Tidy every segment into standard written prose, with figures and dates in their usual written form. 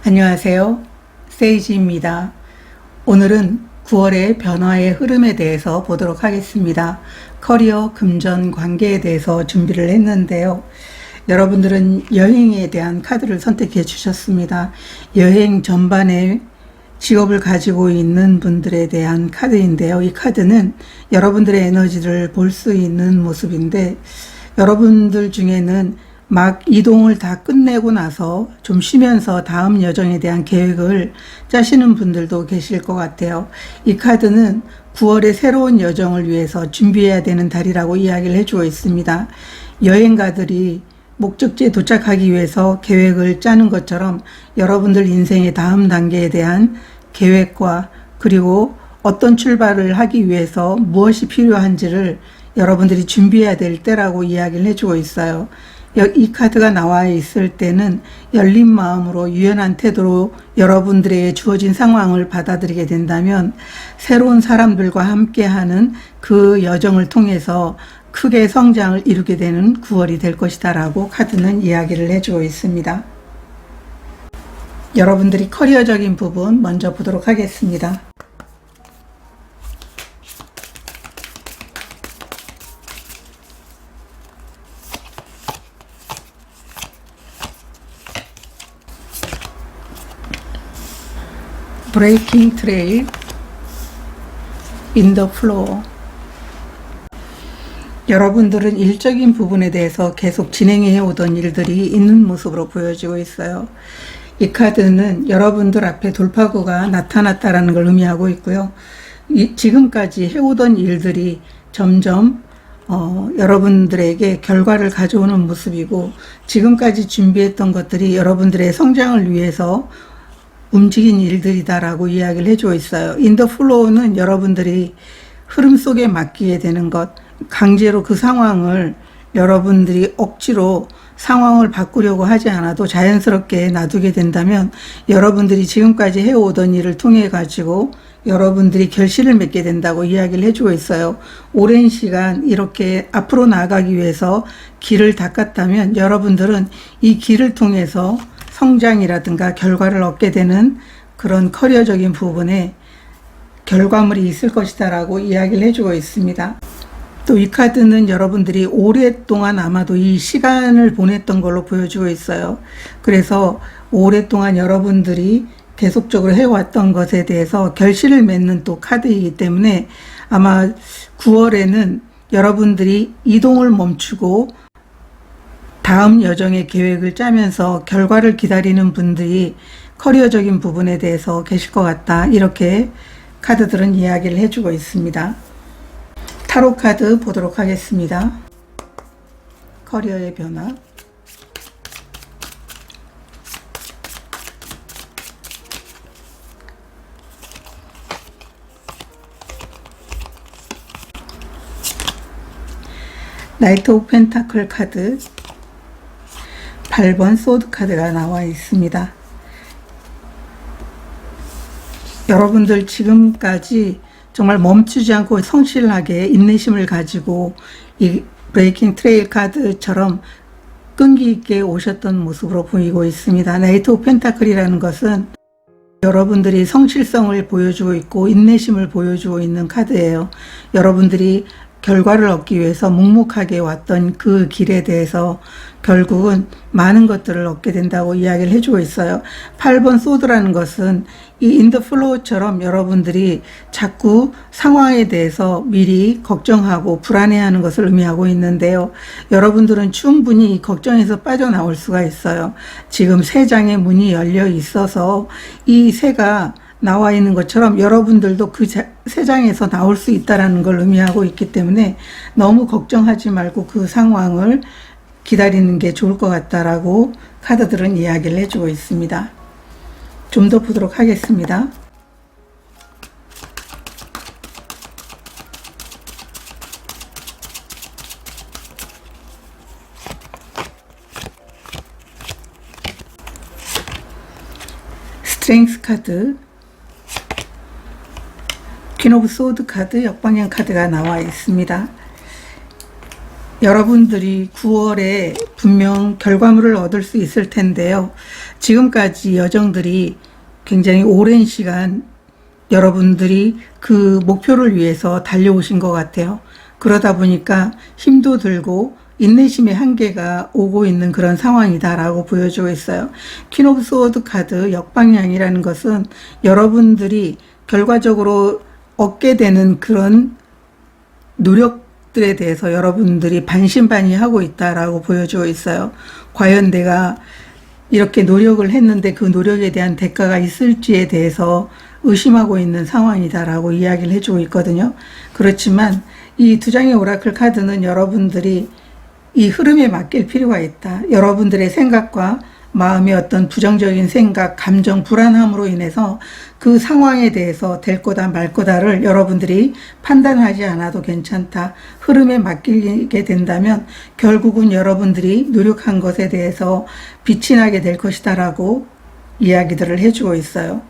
안녕하세요. 세이지입니다. 오늘은 9월의 변화의 흐름에 대해서 보도록 하겠습니다. 커리어 금전 관계에 대해서 준비를 했는데요. 여러분들은 여행에 대한 카드를 선택해 주셨습니다. 여행 전반에 직업을 가지고 있는 분들에 대한 카드인데요. 이 카드는 여러분들의 에너지를 볼 수 있는 모습인데, 여러분들 중에는 막 이동을 다 끝내고 나서 좀 쉬면서 다음 여정에 대한 계획을 짜시는 분들도 계실 것 같아요. 이 카드는 9월의 새로운 여정을 위해서 준비해야 되는 달이라고 이야기를 해주고 있습니다. 여행가들이 목적지에 도착하기 위해서 계획을 짜는 것처럼 여러분들 인생의 다음 단계에 대한 계획과 그리고 어떤 출발을 하기 위해서 무엇이 필요한지를 여러분들이 준비해야 될 때라고 이야기를 해주고 있어요. 이 카드가 나와 있을 때는 열린 마음으로 유연한 태도로 여러분들에게 주어진 상황을 받아들이게 된다면 새로운 사람들과 함께하는 그 여정을 통해서 크게 성장을 이루게 되는 9월이 될 것이다 라고 카드는 이야기를 해주고 있습니다. 여러분들이 커리어적인 부분 먼저 보도록 하겠습니다. 브레이킹 트레일 인 더 플로어. 여러분들은 일적인 부분에 대해서 계속 진행해 오던 일들이 있는 모습으로 보여지고 있어요. 이 카드는 여러분들 앞에 돌파구가 나타났다라는 걸 의미하고 있고요. 지금까지 해오던 일들이 점점 여러분들에게 결과를 가져오는 모습이고, 지금까지 준비했던 것들이 여러분들의 성장을 위해서 움직인 일들이다라고 이야기를 해주고 있어요. 인더 플로우는 여러분들이 흐름 속에 맡기게 되는 것, 강제로 그 상황을 여러분들이 억지로 상황을 바꾸려고 하지 않아도 자연스럽게 놔두게 된다면 여러분들이 지금까지 해오던 일을 통해 가지고 여러분들이 결실을 맺게 된다고 이야기를 해주고 있어요. 오랜 시간 이렇게 앞으로 나아가기 위해서 길을 닦았다면 여러분들은 이 길을 통해서 성장이라든가 결과를 얻게 되는 그런 커리어적인 부분에 결과물이 있을 것이다 라고 이야기를 해주고 있습니다. 또 이 카드는 여러분들이 오랫동안 아마도 이 시간을 보냈던 걸로 보여주고 있어요. 그래서 오랫동안 여러분들이 계속적으로 해왔던 것에 대해서 결실을 맺는 또 카드이기 때문에 아마 9월에는 여러분들이 이동을 멈추고 다음 여정의 계획을 짜면서 결과를 기다리는 분들이 커리어적인 부분에 대해서 계실 것 같다, 이렇게 카드들은 이야기를 해주고 있습니다. 타로 카드 보도록 하겠습니다. 커리어의 변화. 나이트 오브 펜타클 카드, 8번 소드 카드가 나와 있습니다. 여러분들 지금까지 정말 멈추지 않고 성실하게 인내심을 가지고 이 브레이킹 트레일 카드처럼 끈기 있게 오셨던 모습으로 보이고 있습니다. 나이트 오브 펜타클이라는 것은 여러분들이 성실성을 보여주고 있고 인내심을 보여주고 있는 카드예요. 여러분들이 결과를 얻기 위해서 묵묵하게 왔던 그 길에 대해서 결국은 많은 것들을 얻게 된다고 이야기를 해주고 있어요. 8번 소드라는 것은 이 인더 플로우처럼 여러분들이 자꾸 상황에 대해서 미리 걱정하고 불안해하는 것을 의미하고 있는데요. 여러분들은 충분히 걱정에서 빠져나올 수가 있어요. 지금 새 장의 문이 열려 있어서 이 새가 나와 있는 것처럼 여러분들도 그 세 장에서 나올 수 있다는 걸 의미하고 있기 때문에 너무 걱정하지 말고 그 상황을 기다리는 게 좋을 것 같다라고 카드들은 이야기를 해주고 있습니다. 좀 더 보도록 하겠습니다. 스트렝스 카드, 퀸 오브 소드 카드, 역방향 카드가 나와 있습니다. 여러분들이 9월에 분명 결과물을 얻을 수 있을 텐데요. 지금까지 여정들이 굉장히 오랜 시간 여러분들이 그 목표를 위해서 달려오신 것 같아요. 그러다 보니까 힘도 들고 인내심의 한계가 오고 있는 그런 상황이다라고 보여주고 있어요. 퀸 오브 소드 카드 역방향이라는 것은 여러분들이 결과적으로 얻게 되는 그런 노력들에 대해서 여러분들이 반신반의하고 있다라고 보여주고 있어요. 과연 내가 이렇게 노력을 했는데 그 노력에 대한 대가가 있을지에 대해서 의심하고 있는 상황이다라고 이야기를 해주고 있거든요. 그렇지만 이 두 장의 오라클 카드는 여러분들이 이 흐름에 맡길 필요가 있다. 여러분들의 생각과 마음의 어떤 부정적인 생각, 감정, 불안함으로 인해서 그 상황에 대해서 될 거다 말 거다를 여러분들이 판단하지 않아도 괜찮다. 흐름에 맡기게 된다면 결국은 여러분들이 노력한 것에 대해서 빛이 나게 될 것이다 라고 이야기들을 해주고 있어요.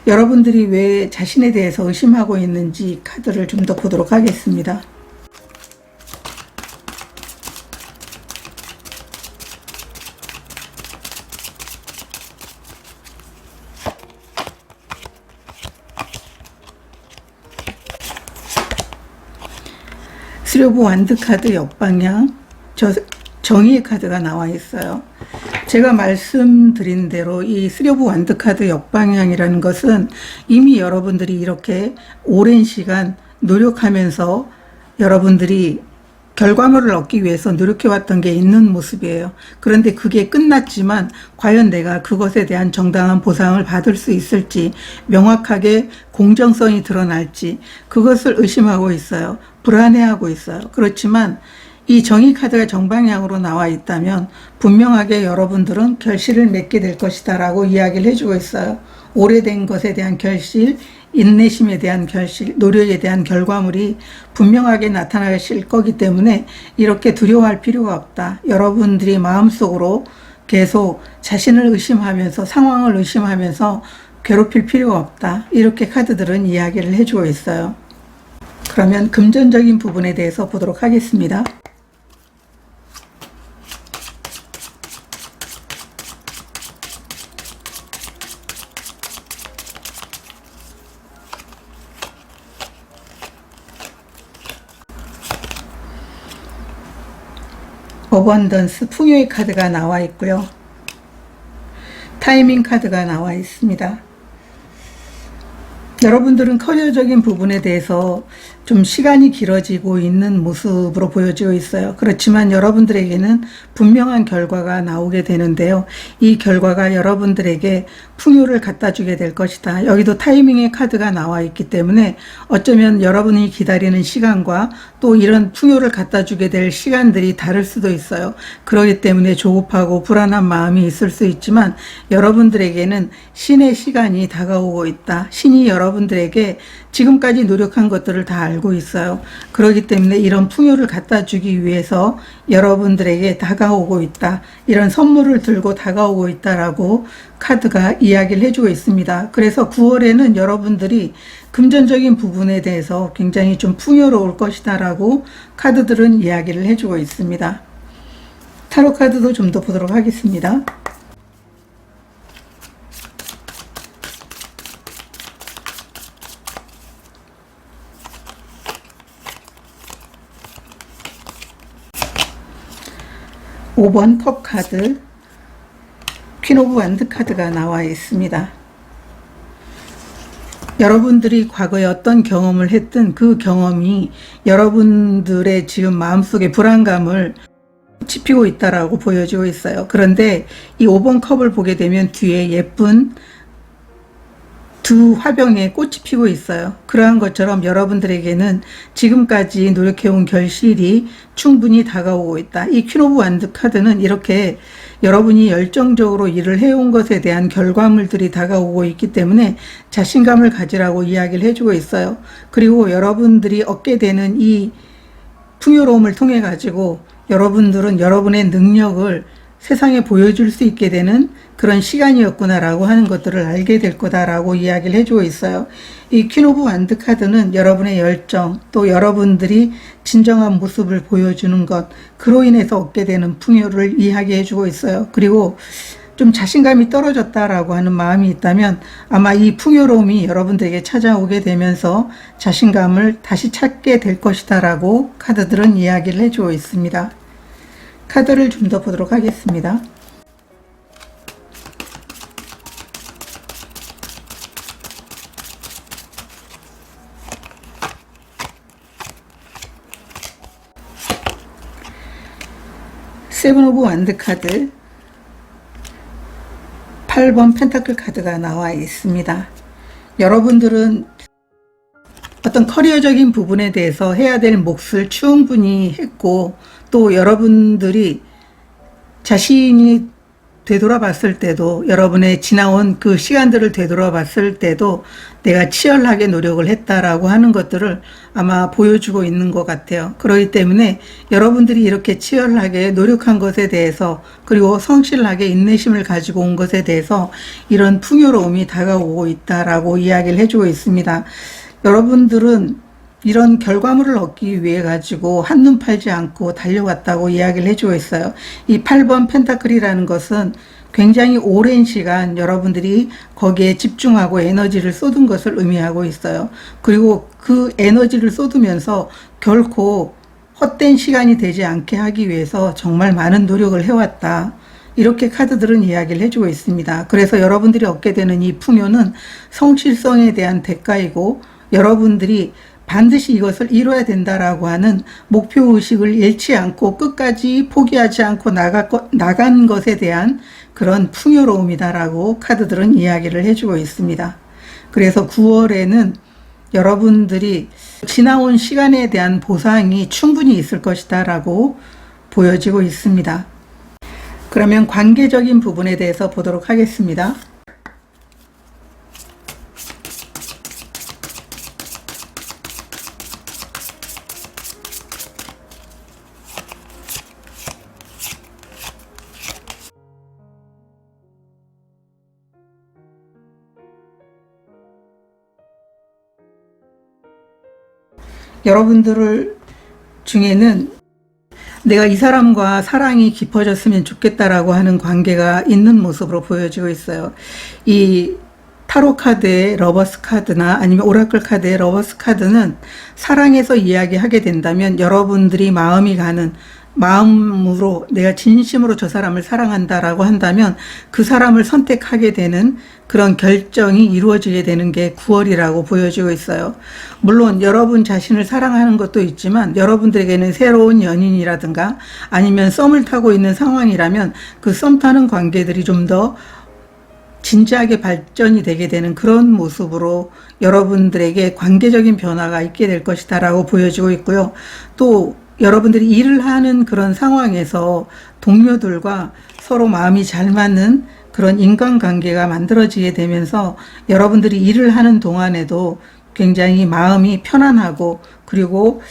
여러분들이 왜 자신에 대해서 의심하고 있는지 카드를 좀 더 보도록 하겠습니다. 스리오브 완드 카드 역방향, 정의의 카드가 나와 있어요. 제가 말씀드린 대로 이 스리오브 완드 카드 역방향이라는 것은 이미 여러분들이 이렇게 오랜 시간 노력하면서 여러분들이 결과물을 얻기 위해서 노력해왔던 게 있는 모습이에요. 그런데 그게 끝났지만 과연 내가 그것에 대한 정당한 보상을 받을 수 있을지, 명확하게 공정성이 드러날지 그것을 의심하고 있어요. 불안해하고 있어요. 그렇지만 이 정의 카드가 정방향으로 나와 있다면 분명하게 여러분들은 결실을 맺게 될 것이다 라고 이야기를 해주고 있어요. 오래된 것에 대한 결실, 인내심에 대한 결실, 노력에 대한 결과물이 분명하게 나타나실 거기 때문에 이렇게 두려워할 필요가 없다. 여러분들이 마음속으로 계속 자신을 의심하면서 상황을 의심하면서 괴롭힐 필요가 없다. 이렇게 카드들은 이야기를 해주고 있어요. 그러면 금전적인 부분에 대해서 보도록 하겠습니다. 어번던스, 풍요의 카드가 나와 있고요. 타이밍 카드가 나와 있습니다. 여러분들은 커리어적인 부분에 대해서 좀 시간이 길어지고 있는 모습으로 보여지고 있어요. 그렇지만 여러분들에게는 분명한 결과가 나오게 되는데요. 이 결과가 여러분들에게 풍요를 갖다 주게 될 것이다. 여기도 타이밍의 카드가 나와 있기 때문에 어쩌면 여러분이 기다리는 시간과 또 이런 풍요를 갖다 주게 될 시간들이 다를 수도 있어요. 그렇기 때문에 조급하고 불안한 마음이 있을 수 있지만 여러분들에게는 신의 시간이 다가오고 있다. 신이 여러분들에게 지금까지 노력한 것들을 다 알고 있어요. 그렇기 때문에 이런 풍요를 갖다 주기 위해서 여러분들에게 다가오고 있다. 이런 선물을 들고 다가오고 있다라고 카드가 이야기를 해주고 있습니다. 그래서 9월에는 여러분들이 금전적인 부분에 대해서 굉장히 좀 풍요로울 것이다 라고 카드들은 이야기를 해주고 있습니다. 타로 카드도 좀 더 보도록 하겠습니다. 오 번 컵 카드, 퀸 오브 완드 카드가 나와 있습니다. 여러분들이 과거에 어떤 경험을 했든 그 경험이 여러분들의 지금 마음속에 불안감을 지피고 있다라고 보여지고 있어요. 그런데 이 5번 컵을 보게 되면 뒤에 예쁜 두 화병에 꽃이 피고 있어요. 그러한 것처럼 여러분들에게는 지금까지 노력해온 결실이 충분히 다가오고 있다. 이 퀸 오브 완드 카드는 이렇게 여러분이 열정적으로 일을 해온 것에 대한 결과물들이 다가오고 있기 때문에 자신감을 가지라고 이야기를 해주고 있어요. 그리고 여러분들이 얻게 되는 이 풍요로움을 통해 가지고 여러분들은 여러분의 능력을 세상에 보여줄 수 있게 되는 그런 시간이었구나라고 하는 것들을 알게 될 거다라고 이야기를 해주고 있어요. 이 퀸 오브 완드 카드는 여러분의 열정, 또 여러분들이 진정한 모습을 보여주는 것, 그로 인해서 얻게 되는 풍요를 이야기해주고 있어요. 그리고 좀 자신감이 떨어졌다라고 하는 마음이 있다면 아마 이 풍요로움이 여러분들에게 찾아오게 되면서 자신감을 다시 찾게 될 것이다라고 카드들은 이야기를 해주고 있습니다. 카드를 좀 더 보도록 하겠습니다. 세븐 오브 완드 카드, 8번 펜타클 카드가 나와 있습니다. 여러분들은 어떤 커리어적인 부분에 대해서 해야 될 몫을 충분히 했고, 또 여러분들이 자신이 되돌아봤을 때도, 여러분의 지나온 그 시간들을 되돌아봤을 때도 내가 치열하게 노력을 했다라고 하는 것들을 아마 보여주고 있는 것 같아요. 그렇기 때문에 여러분들이 이렇게 치열하게 노력한 것에 대해서, 그리고 성실하게 인내심을 가지고 온 것에 대해서 이런 풍요로움이 다가오고 있다라고 이야기를 해주고 있습니다. 여러분들은 이런 결과물을 얻기 위해 가지고 한눈 팔지 않고 달려왔다고 이야기를 해주고 있어요. 이 8번 펜타클이라는 것은 굉장히 오랜 시간 여러분들이 거기에 집중하고 에너지를 쏟은 것을 의미하고 있어요. 그리고 그 에너지를 쏟으면서 결코 헛된 시간이 되지 않게 하기 위해서 정말 많은 노력을 해왔다. 이렇게 카드들은 이야기를 해주고 있습니다. 그래서 여러분들이 얻게 되는 이 풍요는 성실성에 대한 대가이고, 여러분들이 반드시 이것을 이뤄야 된다라고 하는 목표의식을 잃지 않고 끝까지 포기하지 않고 나간 것에 대한 그런 풍요로움이다라고 카드들은 이야기를 해주고 있습니다. 그래서 9월에는 여러분들이 지나온 시간에 대한 보상이 충분히 있을 것이다라고 보여지고 있습니다. 그러면 관계적인 부분에 대해서 보도록 하겠습니다. 여러분들 중에는 내가 이 사람과 사랑이 깊어졌으면 좋겠다라고 하는 관계가 있는 모습으로 보여지고 있어요. 이 타로 카드의 러버스 카드나 아니면 오라클 카드의 러버스 카드는 사랑에서 이야기하게 된다면 여러분들이 마음이 가는, 마음으로 내가 진심으로 저 사람을 사랑한다라고 한다면 그 사람을 선택하게 되는 그런 결정이 이루어지게 되는 게 9월이라고 보여지고 있어요. 물론 여러분 자신을 사랑하는 것도 있지만 여러분들에게는 새로운 연인이라든가 아니면 썸을 타고 있는 상황이라면 그 썸 타는 관계들이 좀 더 진지하게 발전이 되게 되는 그런 모습으로 여러분들에게 관계적인 변화가 있게 될 것이다 라고 보여지고 있고요. 또 여러분들이 일을 하는 그런 상황에서 동료들과 서로 마음이 잘 맞는 그런 인간관계가 만들어지게 되면서 여러분들이 일을 하는 동안에도 굉장히 마음이 편안하고, 그리고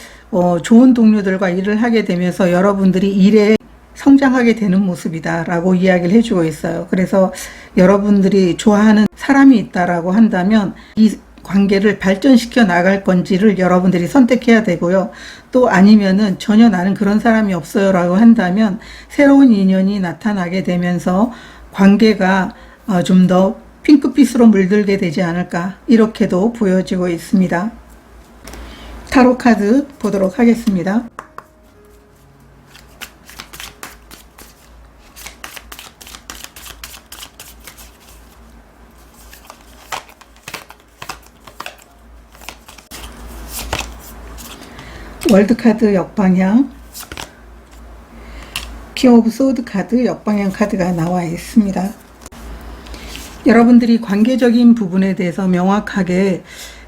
좋은 동료들과 일을 하게 되면서 여러분들이 일에 성장하게 되는 모습이다 라고 이야기를 해주고 있어요. 그래서 여러분들이 좋아하는 사람이 있다라고 한다면 이 관계를 발전시켜 나갈 건지를 여러분들이 선택해야 되고요. 또 아니면은 전혀 나는 그런 사람이 없어요 라고 한다면 새로운 인연이 나타나게 되면서 관계가 좀 더 핑크빛으로 물들게 되지 않을까, 이렇게도 보여지고 있습니다. 타로 카드 보도록 하겠습니다. 월드 카드 역방향, 킹 오브 소드 카드 역방향 카드가 나와 있습니다. 여러분들이 관계적인 부분에 대해서 명확하게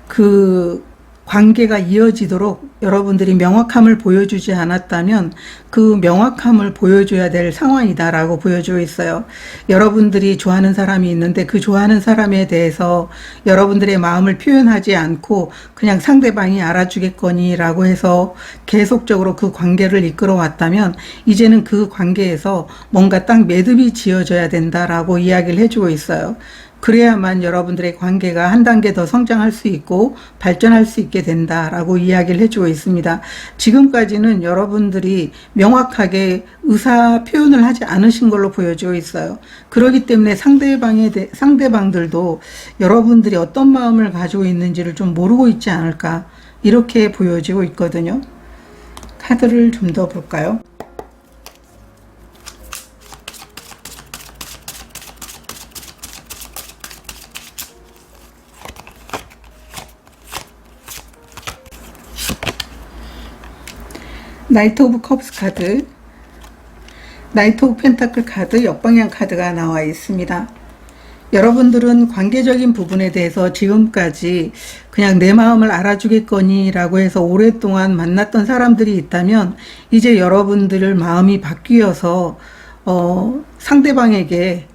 그 관계가 이어지도록 여러분들이 명확함을 보여주지 않았다면 그 명확함을 보여줘야 될 상황이다라고 보여주고 있어요. 여러분들이 좋아하는 사람이 있는데 그 좋아하는 사람에 대해서 여러분들의 마음을 표현하지 않고 그냥 상대방이 알아주겠거니라고 해서 계속적으로 그 관계를 이끌어 왔다면 이제는 그 관계에서 뭔가 딱 매듭이 지어져야 된다라고 이야기를 해주고 있어요. 그래야만 여러분들의 관계가 한 단계 더 성장할 수 있고 발전할 수 있게 된다라고 이야기를 해주고 있습니다. 지금까지는 여러분들이 명확하게 의사 표현을 하지 않으신 걸로 보여지고 있어요. 그렇기 때문에 상대방들도 여러분들이 어떤 마음을 가지고 있는지를 좀 모르고 있지 않을까 이렇게 보여지고 있거든요. 카드를 좀 더 볼까요? 나이트 오브 컵스 카드, 나이트 오브 펜타클 카드, 역방향 카드가 나와 있습니다. 여러분들은 관계적인 부분에 대해서 지금까지 그냥 내 마음을 알아주겠거니 라고 해서 오랫동안 만났던 사람들이 있다면 이제 여러분들 마음이 바뀌어서 상대방에게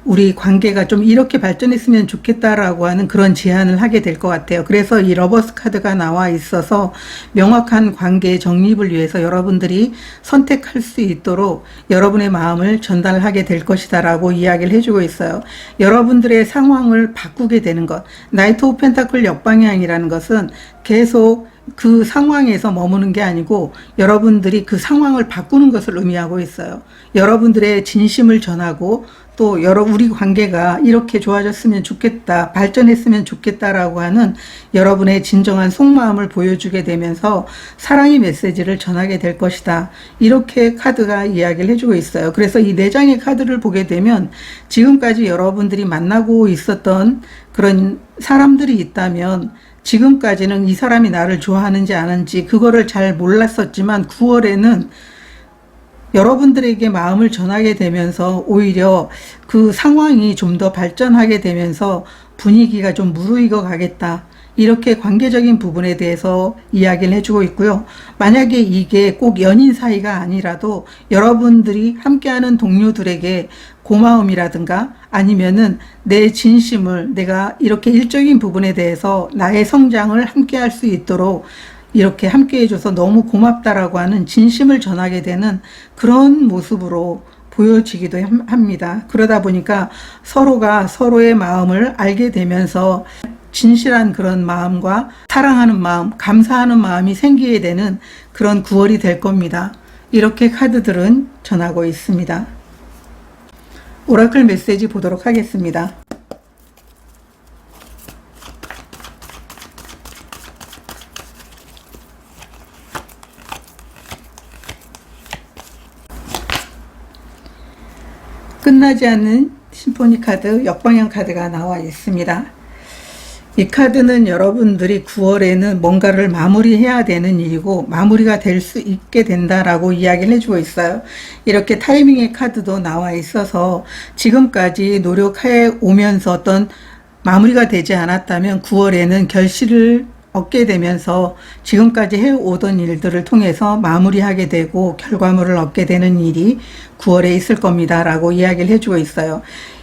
우리 관계가 좀 이렇게 발전했으면 좋겠다라고 하는 그런 제안을 하게 될 것 같아요. 그래서 이 러버스 카드가 나와 있어서 명확한 관계의 정립을 위해서 여러분들이 선택할 수 있도록 여러분의 마음을 전달하게 될 것이다 라고 이야기를 해주고 있어요. 여러분들의 상황을 바꾸게 되는 것, 나이트 오브 펜타클 역방향이라는 것은 계속 그 상황에서 머무는 게 아니고 여러분들이 그 상황을 바꾸는 것을 의미하고 있어요. 여러분들의 진심을 전하고 또 우리 관계가 이렇게 좋아졌으면 좋겠다, 발전했으면 좋겠다라고 하는 여러분의 진정한 속마음을 보여주게 되면서 사랑의 메시지를 전하게 될 것이다. 이렇게 카드가 이야기를 해주고 있어요. 그래서 이 4장의 카드를 보게 되면 지금까지 여러분들이 만나고 있었던 그런 사람들이 있다면 지금까지는 이 사람이 나를 좋아하는지 아는지 그거를 잘 몰랐었지만 9월에는 여러분들에게 마음을 전하게 되면서 오히려 그 상황이 좀 더 발전하게 되면서 분위기가 좀 무르익어 가겠다. 이렇게 관계적인 부분에 대해서 이야기를 해주고 있고요. 만약에 이게 꼭 연인 사이가 아니라도 여러분들이 함께하는 동료들에게 고마움이라든가 아니면은 내 진심을 내가 이렇게 일적인 부분에 대해서 나의 성장을 함께할 수 있도록 이렇게 함께 해줘서 너무 고맙다라고 하는 진심을 전하게 되는 그런 모습으로 보여지기도 합니다. 그러다 보니까 서로가 서로의 마음을 알게 되면서 진실한 그런 마음과 사랑하는 마음, 감사하는 마음이 생기게 되는 그런 9월이 될 겁니다. 이렇게 카드들은 전하고 있습니다. 오라클 메시지 보도록 하겠습니다. 끝나지 않는 심포니 카드, 역방향 카드가 나와 있습니다. 이 카드는 여러분들이 9월에는 뭔가를 마무리해야 되는 일이고 마무리가 될 수 있게 된다라고 이야기를 해주고 있어요. 이렇게 타이밍의 카드도 나와 있어서 지금까지 노력해 오면서 어떤 마무리가 되지 않았다면 9월에는 결실을 얻게 되면서 지금까지 해오던 일들을 통해서 마무리하게 되고 결과물을 얻게 되는 일이 9월에 있을 겁니다 라고 이야기를 해주고 있어요.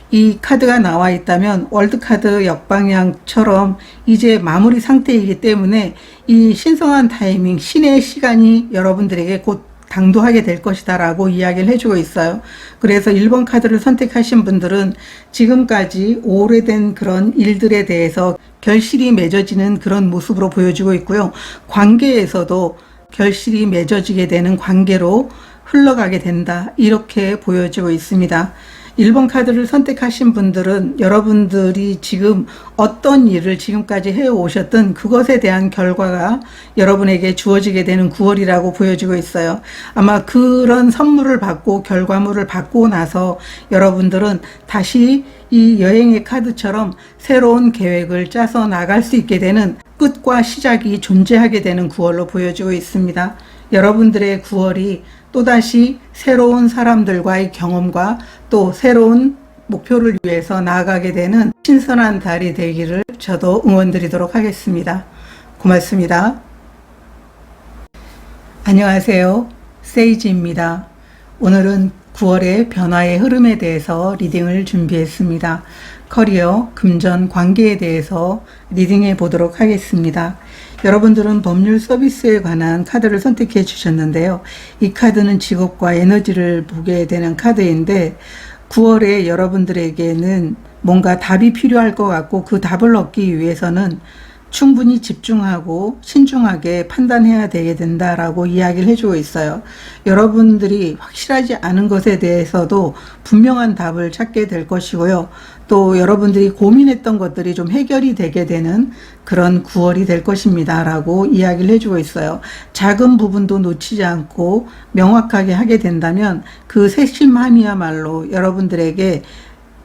이 카드가 나와 있다면 월드카드 역방향처럼 이제 마무리 상태이기 때문에 이 신성한 타이밍, 신의 시간이 여러분들에게 곧 당도하게 될 것이다 라고 이야기를 해주고 있어요. 그래서 1번 카드를 선택하신 분들은 지금까지 오래된 그런 일들에 대해서 결실이 맺어지는 그런 모습으로 보여지고 있고요. 관계에서도 결실이 맺어지게 되는 관계로 흘러가게 된다. 이렇게 보여지고 있습니다. 1번 카드를 선택하신 분들은 여러분들이 지금 어떤 일을 지금까지 해오셨든 그것에 대한 결과가 여러분에게 주어지게 되는 9월이라고 보여지고 있어요. 아마 그런 선물을 받고 결과물을 받고 나서 여러분들은 다시 이 여행의 카드처럼 새로운 계획을 짜서 나갈 수 있게 되는 끝과 시작이 존재하게 되는 9월로 보여지고 있습니다. 여러분들의 9월이 또다시 새로운 사람들과의 경험과 또 새로운 목표를 위해서 나아가게 되는 신선한 달이 되기를 저도 응원드리도록 하겠습니다. 고맙습니다. 안녕하세요. 세이지입니다. 오늘은 9월의 변화의 흐름에 대해서 리딩을 준비했습니다. 커리어, 금전, 관계에 대해서 리딩해 보도록 하겠습니다. 여러분들은 법률 서비스에 관한 카드를 선택해 주셨는데요. 이 카드는 직업과 에너지를 보게 되는 카드인데 9월에 여러분들에게는 뭔가 답이 필요할 것 같고 그 답을 얻기 위해서는 충분히 집중하고 신중하게 판단해야 되게 된다라고 이야기를 해주고 있어요. 여러분들이 확실하지 않은 것에 대해서도 분명한 답을 찾게 될 것이고요. 또 여러분들이 고민했던 것들이 좀 해결이 되게 되는 그런 9월이 될 것입니다 라고 이야기를 해주고 있어요. 작은 부분도 놓치지 않고 명확하게 하게 된다면 그 세심함이야말로 여러분들에게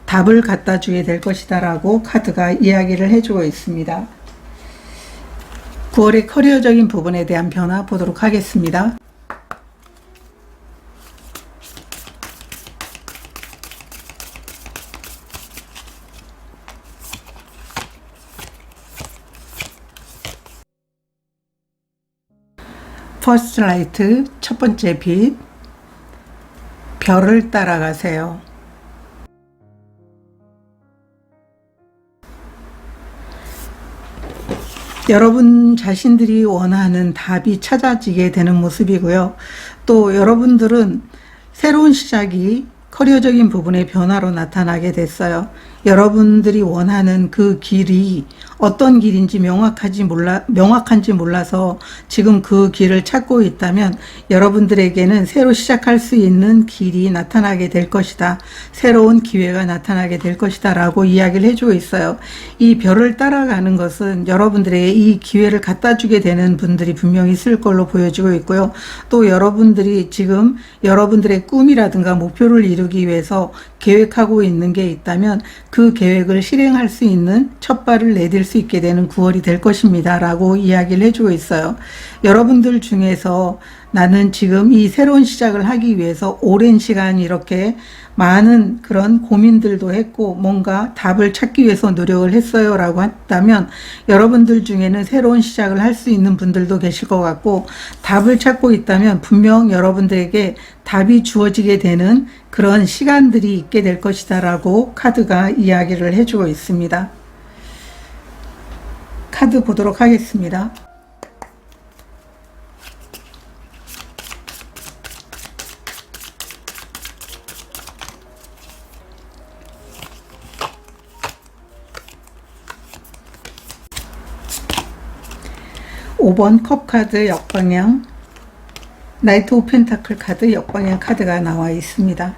답을 갖다 주게 될 것이다 라고 카드가 이야기를 해주고 있습니다. 9월의 커리어적인 부분에 대한 변화 보도록 하겠습니다. 퍼스트 라이트, 첫 번째 빛, 별을 따라가세요. 여러분 자신들이 원하는 답이 찾아지게 되는 모습이고요. 또 여러분들은 새로운 시작이 커리어적인 부분의 변화로 나타나게 됐어요. 여러분들이 원하는 그 길이 어떤 길인지 명확한지 몰라서 지금 그 길을 찾고 있다면 여러분들에게는 새로 시작할 수 있는 길이 나타나게 될 것이다. 새로운 기회가 나타나게 될 것이다 라고 이야기를 해주고 있어요. 이 별을 따라가는 것은 여러분들에게 이 기회를 갖다 주게 되는 분들이 분명히 있을 걸로 보여지고 있고요. 또 여러분들이 지금 여러분들의 꿈이라든가 목표를 이루기 위해서 계획하고 있는 게 있다면 그 계획을 실행할 수 있는 첫 발을 내딜 수 있게 되는 9월이 될 것입니다 라고 이야기를 해주고 있어요. 여러분들 중에서 나는 지금 이 새로운 시작을 하기 위해서 오랜 시간 이렇게 많은 그런 고민들도 했고 뭔가 답을 찾기 위해서 노력을 했어요 라고 했다면 여러분들 중에는 새로운 시작을 할 수 있는 분들도 계실 것 같고 답을 찾고 있다면 분명 여러분들에게 답이 주어지게 되는 그런 시간들이 있게 될 것이다 라고 카드가 이야기를 해주고 있습니다. 카드 보도록 하겠습니다. 5번 컵 카드 역방향, 나이트 오브 펜타클 카드 역방향 카드가 나와 있습니다.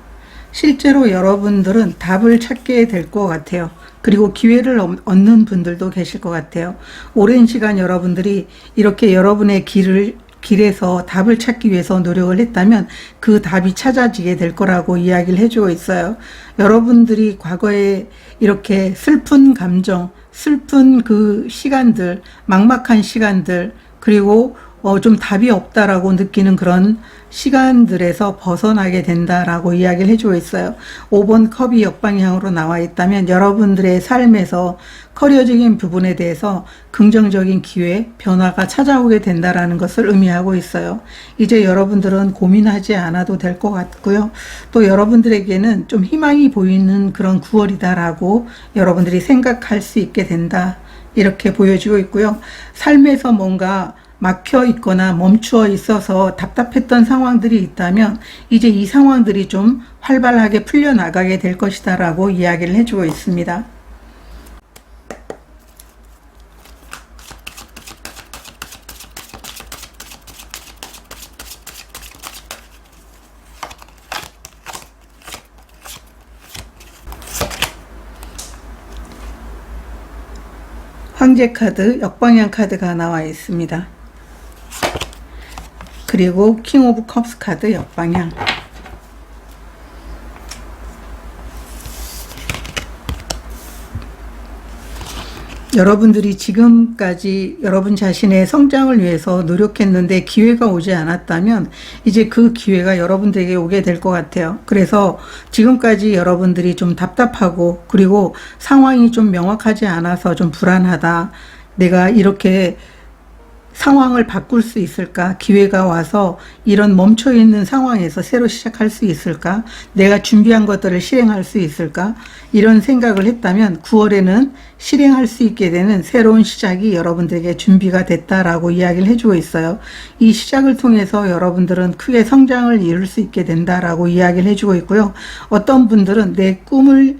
실제로 여러분들은 답을 찾게 될 것 같아요. 그리고 기회를 얻는 분들도 계실 것 같아요. 오랜 시간 여러분들이 이렇게 여러분의 길에서 답을 찾기 위해서 노력을 했다면 그 답이 찾아지게 될 거라고 이야기를 해주고 있어요. 여러분들이 과거에 이렇게 슬픈 감정, 슬픈 그 시간들, 막막한 시간들, 그리고 좀 답이 없다라고 느끼는 그런 시간들에서 벗어나게 된다라고 이야기를 해주고 있어요. 5번 컵이 역방향으로 나와 있다면 여러분들의 삶에서 커리어적인 부분에 대해서 긍정적인 기회, 변화가 찾아오게 된다라는 것을 의미하고 있어요. 이제 여러분들은 고민하지 않아도 될 것 같고요. 또 여러분들에게는 좀 희망이 보이는 그런 9월이다라고 여러분들이 생각할 수 있게 된다. 이렇게 보여지고 있고요. 삶에서 뭔가 막혀 있거나 멈추어 있어서 답답했던 상황들이 있다면 이제 이 상황들이 좀 활발하게 풀려나가게 될 것이다 라고 이야기를 해주고 있습니다. 황제 카드, 역방향 카드가 나와 있습니다. 그리고 킹 오브 컵스 카드 역방향. 여러분들이 지금까지 여러분 자신의 성장을 위해서 노력했는데 기회가 오지 않았다면 이제 그 기회가 여러분들에게 오게 될 것 같아요. 그래서 지금까지 여러분들이 좀 답답하고 그리고 상황이 좀 명확하지 않아서 좀 불안하다. 내가 이렇게 상황을 바꿀 수 있을까? 기회가 와서 이런 멈춰있는 상황에서 새로 시작할 수 있을까? 내가 준비한 것들을 실행할 수 있을까? 이런 생각을 했다면 9월에는 실행할 수 있게 되는 새로운 시작이 여러분들에게 준비가 됐다라고 이야기를 해주고 있어요. 이 시작을 통해서 여러분들은 크게 성장을 이룰 수 있게 된다라고 이야기를 해주고 있고요. 어떤 분들은 내 꿈을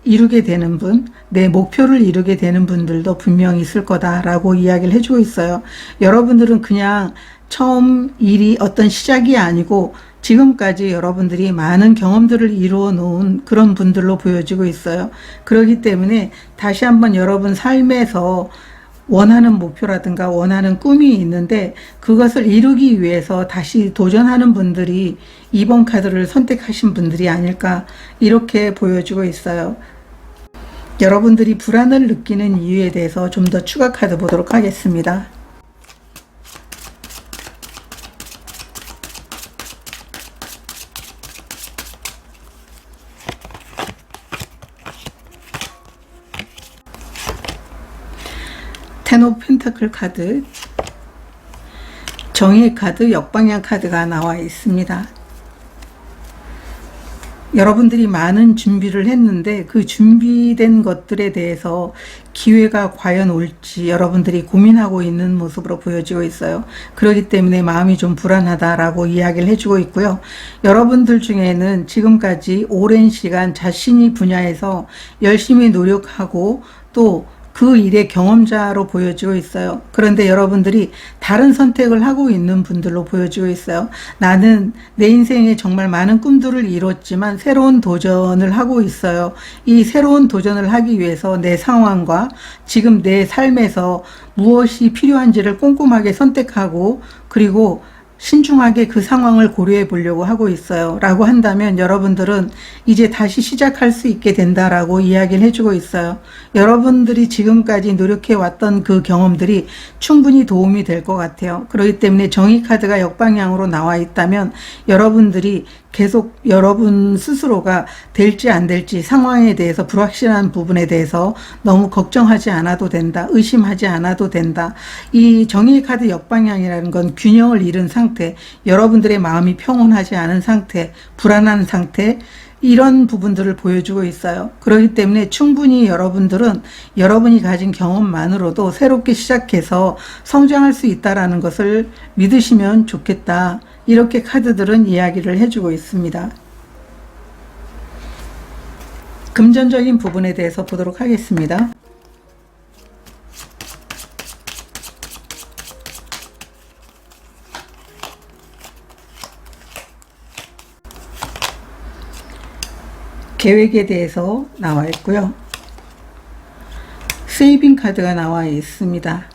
이루게 되는 분, 내 목표를 이루게 되는 분들도 분명히 있을 거다라고 이야기를 해주고 있어요. 여러분들은 그냥 처음 일이 어떤 시작이 아니고 지금까지 여러분들이 많은 경험들을 이루어 놓은 그런 분들로 보여지고 있어요. 그렇기 때문에 다시 한번 여러분 삶에서 원하는 목표라든가 원하는 꿈이 있는데 그것을 이루기 위해서 다시 도전하는 분들이 이번 카드를 선택하신 분들이 아닐까 이렇게 보여지고 있어요. 여러분들이 불안을 느끼는 이유에 대해서 좀 더 추가 카드 보도록 하겠습니다. 텐 오브 펜타클 카드, 정의의 카드, 역방향 카드가 나와 있습니다. 여러분들이 많은 준비를 했는데 그 준비된 것들에 대해서 기회가 과연 올지 여러분들이 고민하고 있는 모습으로 보여지고 있어요. 그렇기 때문에 마음이 좀 불안하다라고 이야기를 해주고 있고요. 여러분들 중에는 지금까지 오랜 시간 자신이 분야에서 열심히 노력하고 또 그 일의 경험자로 보여지고 있어요. 그런데 여러분들이 다른 선택을 하고 있는 분들로 보여지고 있어요. 나는 내 인생에 정말 많은 꿈들을 이뤘지만 새로운 도전을 하고 있어요. 이 새로운 도전을 하기 위해서 내 상황과 지금 내 삶에서 무엇이 필요한지를 꼼꼼하게 선택하고 그리고 신중하게 그 상황을 고려해 보려고 하고 있어요. 라고 한다면 여러분들은 이제 다시 시작할 수 있게 된다라고 이야기를 해주고 있어요. 여러분들이 지금까지 노력해 왔던 그 경험들이 충분히 도움이 될 것 같아요. 그렇기 때문에 정의 카드가 역방향으로 나와 있다면 여러분들이 계속 여러분 스스로가 될지 안 될지 상황에 대해서 불확실한 부분에 대해서 너무 걱정하지 않아도 된다. 의심하지 않아도 된다. 이 정의 카드 역방향이라는 건 균형을 잃은 상태, 여러분들의 마음이 평온하지 않은 상태, 불안한 상태, 이런 부분들을 보여주고 있어요. 그렇기 때문에 충분히 여러분들은 여러분이 가진 경험만으로도 새롭게 시작해서 성장할 수 있다는 것을 믿으시면 좋겠다. 이렇게 카드들은 이야기를 해주고 있습니다. 금전적인 부분에 대해서 보도록 하겠습니다. 계획에 대해서 나와 있고요. 세이빙 카드가 나와 있습니다.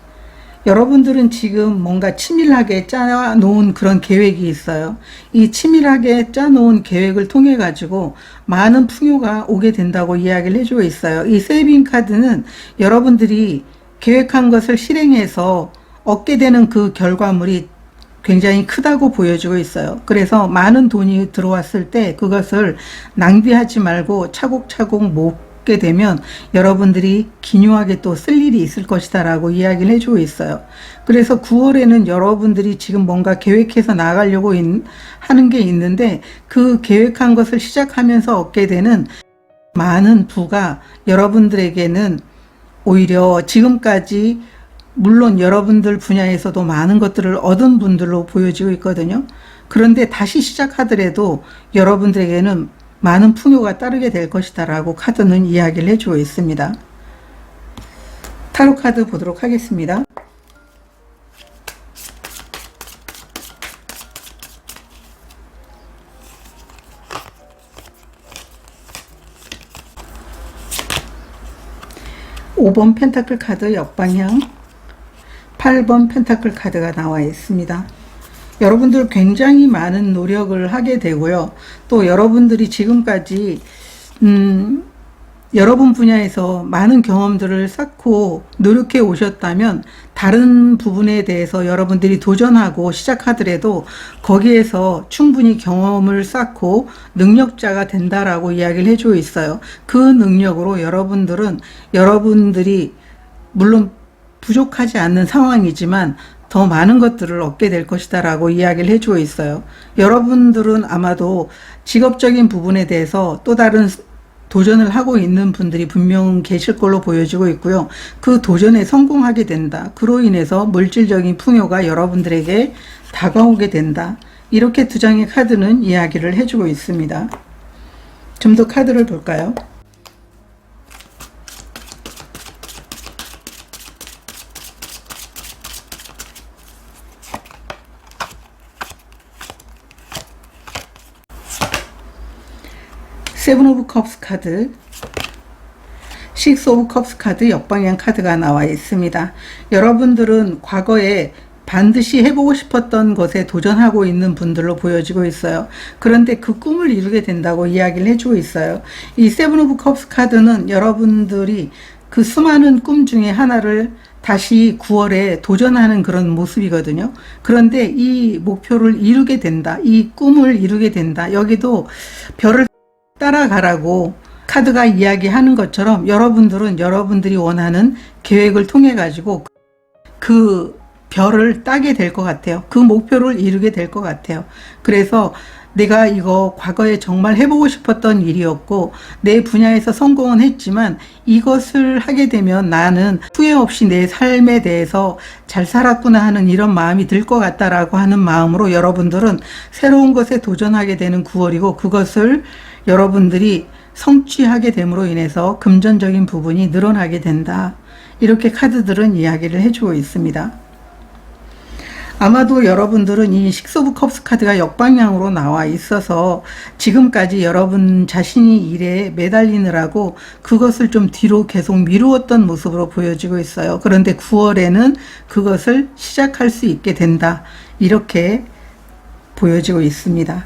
여러분들은 지금 뭔가 치밀하게 짜놓은 그런 계획이 있어요. 이 치밀하게 짜놓은 계획을 통해 가지고 많은 풍요가 오게 된다고 이야기를 해주고 있어요. 이 세이빙 카드는 여러분들이 계획한 것을 실행해서 얻게 되는 그 결과물이 굉장히 크다고 보여지고 있어요. 그래서 많은 돈이 들어왔을 때 그것을 낭비하지 말고 차곡차곡 모게 되면 여러분들이 기묘하게 또 쓸 일이 있을 것이다 라고 이야기를 해주고 있어요. 그래서 9월에는 여러분들이 지금 뭔가 계획해서 나가려고 하는 게 있는데 그 계획한 것을 시작하면서 얻게 되는 많은 부가 여러분들에게는 오히려 지금까지 물론 여러분들 분야에서도 많은 것들을 얻은 분들로 보여지고 있거든요. 그런데 다시 시작하더라도 여러분들에게는 많은 풍요가 따르게 될 것이다 라고 카드는 이야기를 해주고 있습니다. 타로 카드 보도록 하겠습니다. (5번) 펜타클 카드 역방향, 8번 펜타클 카드가 나와 있습니다. 여러분들 굉장히 많은 노력을 하게 되고요. 또 여러분들이 지금까지 여러분 분야에서 많은 경험들을 쌓고 노력해 오셨다면 다른 부분에 대해서 여러분들이 도전하고 시작하더라도 거기에서 충분히 경험을 쌓고 능력자가 된다라고 이야기를 해주고 있어요. 그 능력으로 여러분들은 여러분들이 물론 부족하지 않는 상황이지만 더 많은 것들을 얻게 될 것이다 라고 이야기를 해주고 있어요. 여러분들은 아마도 직업적인 부분에 대해서 또 다른 도전을 하고 있는 분들이 분명 계실 걸로 보여지고 있고요. 그 도전에 성공하게 된다. 그로 인해서 물질적인 풍요가 여러분들에게 다가오게 된다. 이렇게 두 장의 카드는 이야기를 해주고 있습니다. 좀 더 카드를 볼까요? 세븐 오브 컵스 카드, 식스 오브 컵스 카드 역방향 카드가 나와 있습니다. 여러분들은 과거에 반드시 해보고 싶었던 것에 도전하고 있는 분들로 보여지고 있어요. 그런데 그 꿈을 이루게 된다고 이야기를 해주고 있어요. 이 세븐 오브 컵스 카드는 여러분들이 그 수많은 꿈 중에 하나를 다시 9월에 도전하는 그런 모습이거든요. 그런데 이 목표를 이루게 된다. 이 꿈을 이루게 된다. 여기도 별을 따라가라고 카드가 이야기하는 것처럼 여러분들은 여러분들이 원하는 계획을 통해 가지고 그 별을 따게 될 것 같아요. 그 목표를 이루게 될 것 같아요. 그래서 내가 이거 과거에 정말 해보고 싶었던 일이었고 내 분야에서 성공은 했지만 이것을 하게 되면 나는 후회 없이 내 삶에 대해서 잘 살았구나 하는 이런 마음이 들 것 같다라고 하는 마음으로 여러분들은 새로운 것에 도전하게 되는 9월이고 그것을 여러분들이 성취하게 됨으로 인해서 금전적인 부분이 늘어나게 된다. 이렇게 카드들은 이야기를 해주고 있습니다. 아마도 여러분들은 이 식스 오브 컵스 카드가 역방향으로 나와 있어서 지금까지 여러분 자신이 일에 매달리느라고 그것을 좀 뒤로 계속 미루었던 모습으로 보여지고 있어요. 그런데 9월에는 그것을 시작할 수 있게 된다. 이렇게 보여지고 있습니다.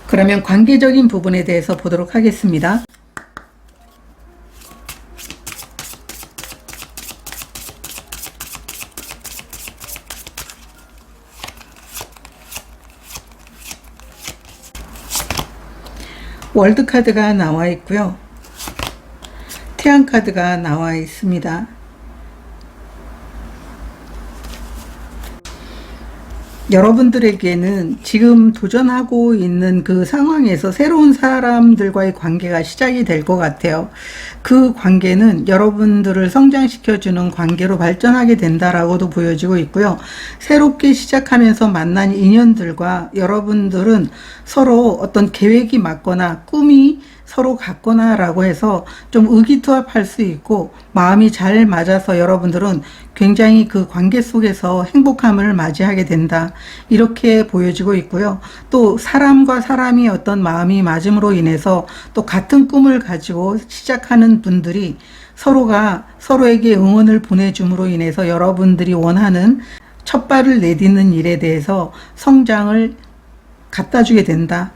그러면 관계적인 부분에 대해서 보도록 하겠습니다. 월드 카드가 나와 있고요. 태양 카드가 나와 있습니다. 여러분들에게는 지금 도전하고 있는 그 상황에서 새로운 사람들과의 관계가 시작이 될 것 같아요. 그 관계는 여러분들을 성장시켜주는 관계로 발전하게 된다라고도 보여지고 있고요. 새롭게 시작하면서 만난 인연들과 여러분들은 서로 어떤 계획이 맞거나 꿈이 서로 같거나 라고 해서 좀 의기투합할 수 있고 마음이 잘 맞아서 여러분들은 굉장히 그 관계 속에서 행복함을 맞이하게 된다. 이렇게 보여지고 있고요. 또 사람과 사람이 어떤 마음이 맞음으로 인해서 또 같은 꿈을 가지고 시작하는 분들이 서로가 서로에게 응원을 보내줌으로 인해서 여러분들이 원하는 첫 발을 내딛는 일에 대해서 성장을 갖다 주게 된다.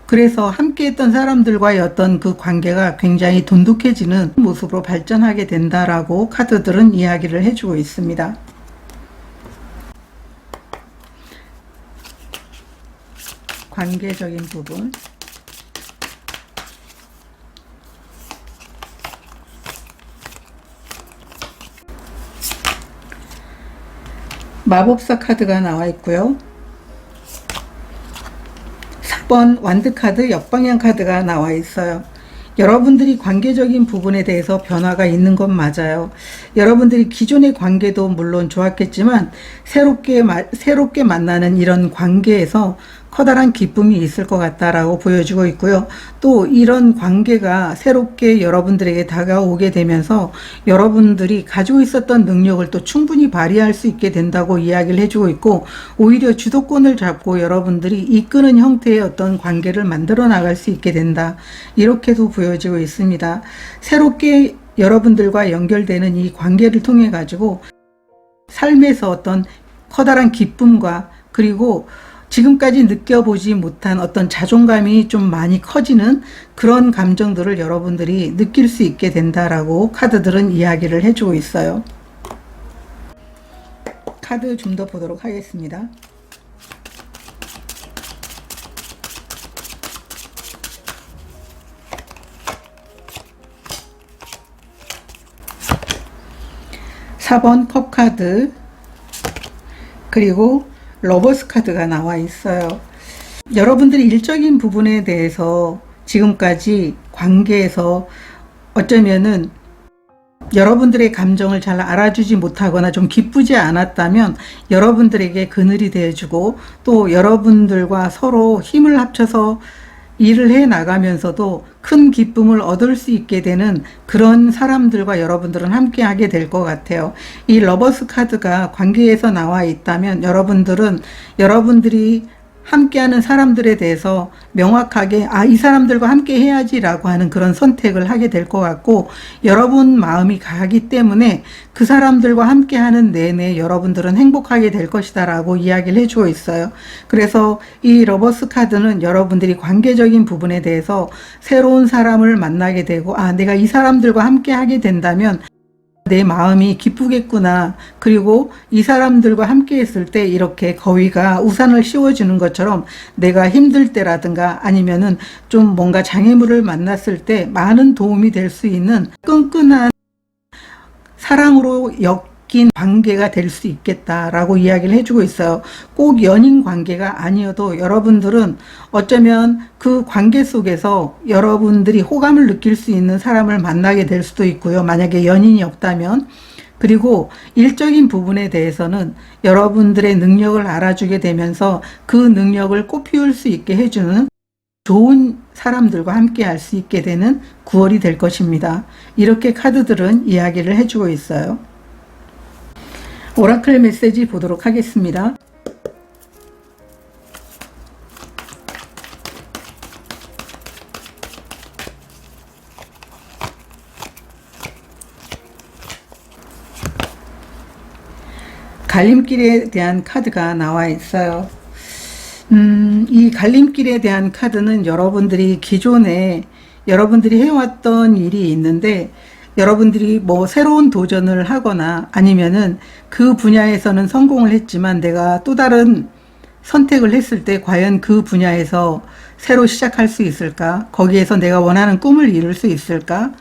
그래서 함께 했던 사람들과의 어떤 그 관계가 굉장히 돈독해지는 모습으로 발전하게 된다라고 카드들은 이야기를 해주고 있습니다. 관계적인 부분. 마법사 카드가 나와 있고요. 4번 완드 카드 역방향 카드가 나와 있어요. 여러분들이 관계적인 부분에 대해서 변화가 있는 건 맞아요. 여러분들이 기존의 관계도 물론 좋았겠지만 새롭게 만나는 이런 관계에서 커다란 기쁨이 있을 것 같다라고 보여지고 있고요. 또 이런 관계가 새롭게 여러분들에게 다가오게 되면서 여러분들이 가지고 있었던 능력을 또 충분히 발휘할 수 있게 된다고 이야기를 해주고 있고 오히려 주도권을 잡고 여러분들이 이끄는 형태의 어떤 관계를 만들어 나갈 수 있게 된다. 이렇게도 보여지고 있습니다. 새롭게 여러분들과 연결되는 이 관계를 통해 가지고 삶에서 어떤 커다란 기쁨과 그리고 지금까지 느껴보지 못한 어떤 자존감이 좀 많이 커지는 그런 감정들을 여러분들이 느낄 수 있게 된다라고 카드들은 이야기를 해주고 있어요. 카드 좀 더 보도록 하겠습니다. 4번 컵 카드, 그리고 러버스 카드가 나와 있어요. 여러분들이 일적인 부분에 대해서 지금까지 관계에서 어쩌면은 여러분들의 감정을 잘 알아주지 못하거나 좀 기쁘지 않았다면 여러분들에게 그늘이 되어주고, 또 여러분들과 서로 힘을 합쳐서 일을 해 나가면서도 큰 기쁨을 얻을 수 있게 되는 그런 사람들과 여러분들은 함께 하게 될 것 같아요. 이 러버스 카드가 관계에서 나와 있다면 여러분들은 여러분들이 함께하는 사람들에 대해서 명확하게 이 사람들과 함께 해야지 라고 하는 그런 선택을 하게 될 것 같고, 여러분 마음이 가기 때문에 그 사람들과 함께하는 내내 여러분들은 행복하게 될 것이다 라고 이야기를 해주고 있어요. 그래서 이 러버스 카드는 여러분들이 관계적인 부분에 대해서 새로운 사람을 만나게 되고, 내가 이 사람들과 함께 하게 된다면 내 마음이 기쁘겠구나. 그리고 이 사람들과 함께 했을 때 이렇게 거위가 우산을 씌워주는 것처럼 내가 힘들 때라든가 아니면은 좀 뭔가 장애물을 만났을 때 많은 도움이 될 수 있는 끈끈한 사랑으로 엮인 관계가 될 수 있겠다라고 이야기를 해주고 있어요. 꼭 연인 관계가 아니어도 여러분들은 어쩌면 그 관계 속에서 여러분들이 호감을 느낄 수 있는 사람을 만나게 될 수도 있고요. 만약에 연인이 없다면. 그리고 일적인 부분에 대해서는 여러분들의 능력을 알아주게 되면서 그 능력을 꽃피울 수 있게 해주는 좋은 사람들과 함께 할 수 있게 되는 9월이 될 것입니다. 이렇게 카드들은 이야기를 해주고 있어요. 오라클 메시지 보도록 하겠습니다. 갈림길에 대한 카드가 나와 있어요. 이 갈림길에 대한 카드는 여러분들이 기존에 여러분들이 해왔던 일이 있는데, 여러분들이 뭐 새로운 도전을 하거나 아니면은 그 분야에서는 성공을 했지만 내가 또 다른 선택을 했을 때 과연 그 분야에서 새로 시작할 수 있을까? 거기에서 내가 원하는 꿈을 이룰 수 있을까?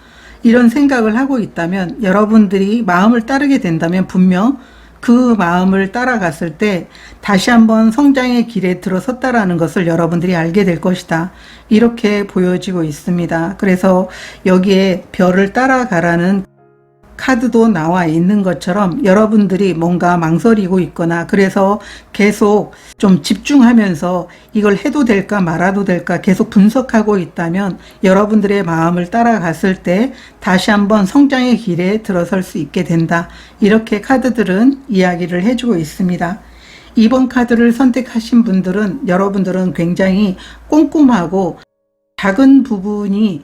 이런 생각을 하고 있다면 여러분들이 마음을 따르게 된다면 분명 그 마음을 따라갔을 때 다시 한번 성장의 길에 들어섰다라는 것을 여러분들이 알게 될 것이다. 이렇게 보여지고 있습니다. 그래서 여기에 별을 따라가라는 카드도 나와 있는 것처럼 여러분들이 뭔가 망설이고 있거나 그래서 계속 좀 집중하면서 이걸 해도 될까 말아도 될까 계속 분석하고 있다면 여러분들의 마음을 따라갔을 때 다시 한번 성장의 길에 들어설 수 있게 된다. 이렇게 카드들은 이야기를 해주고 있습니다. 2번 카드를 선택하신 분들은 여러분들은 굉장히 꼼꼼하고 작은 부분이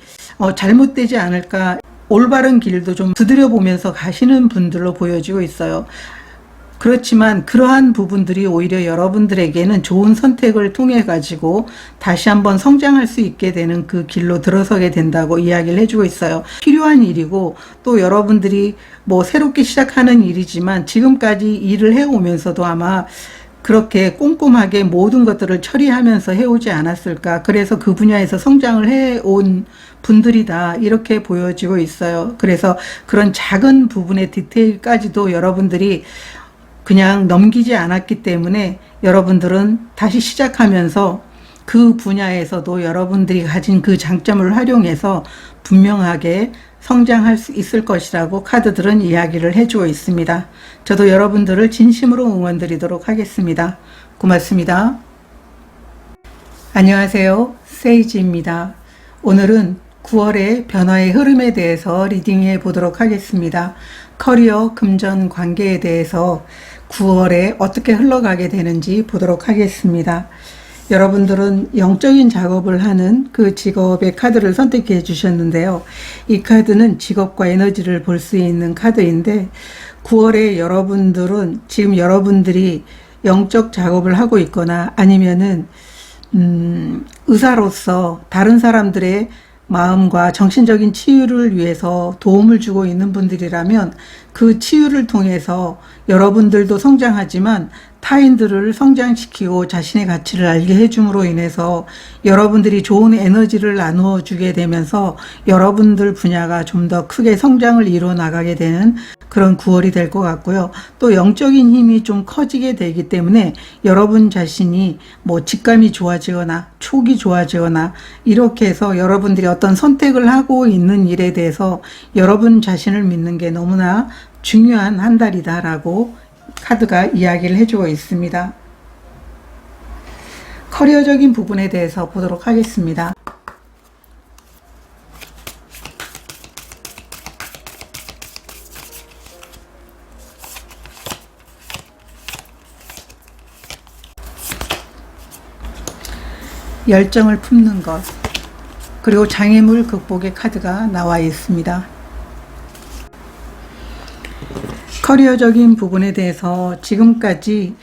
잘못되지 않을까, 올바른 길도 좀 두드려 보면서 가시는 분들로 보여지고 있어요. 그렇지만 그러한 부분들이 오히려 여러분들에게는 좋은 선택을 통해 가지고 다시 한번 성장할 수 있게 되는 그 길로 들어서게 된다고 이야기를 해주고 있어요. 필요한 일이고, 또 여러분들이 뭐 새롭게 시작하는 일이지만 지금까지 일을 해오면서도 아마 그렇게 꼼꼼하게 모든 것들을 처리하면서 해오지 않았을까. 그래서 그 분야에서 성장을 해온 분들이다. 이렇게 보여지고 있어요. 그래서 그런 작은 부분의 디테일까지도 여러분들이 그냥 넘기지 않았기 때문에 여러분들은 다시 시작하면서 그 분야에서도 여러분들이 가진 그 장점을 활용해서 분명하게 성장할 수 있을 것이라고 카드들은 이야기를 해주고 있습니다. 저도 여러분들을 진심으로 응원드리도록 하겠습니다. 고맙습니다. 안녕하세요. 세이지입니다. 오늘은 9월의 변화의 흐름에 대해서 리딩해 보도록 하겠습니다. 커리어, 금전, 관계에 대해서 9월에 어떻게 흘러가게 되는지 보도록 하겠습니다. 여러분들은 영적인 작업을 하는 그 직업의 카드를 선택해 주셨는데요. 이 카드는 직업과 에너지를 볼 수 있는 카드인데, 9월에 여러분들은 지금 여러분들이 영적 작업을 하고 있거나 아니면은 의사로서 다른 사람들의 마음과 정신적인 치유를 위해서 도움을 주고 있는 분들이라면 그 치유를 통해서 여러분들도 성장하지만 타인들을 성장시키고 자신의 가치를 알게 해줌으로 인해서 여러분들이 좋은 에너지를 나누어 주게 되면서 여러분들 분야가 좀 더 크게 성장을 이루어 나가게 되는 그런 9월이 될 것 같고요. 또 영적인 힘이 좀 커지게 되기 때문에 여러분 자신이 뭐 직감이 좋아지거나 촉이 좋아지거나 이렇게 해서 여러분들이 어떤 선택을 하고 있는 일에 대해서 여러분 자신을 믿는 게 너무나 중요한 한 달이다라고 카드가 이야기를 해주고 있습니다. 커리어적인 부분에 대해서 보도록 하겠습니다. 열정을 품는 것, 그리고 장애물 극복의 카드가 나와 있습니다. 커리어적인 부분에 대해서 지금까지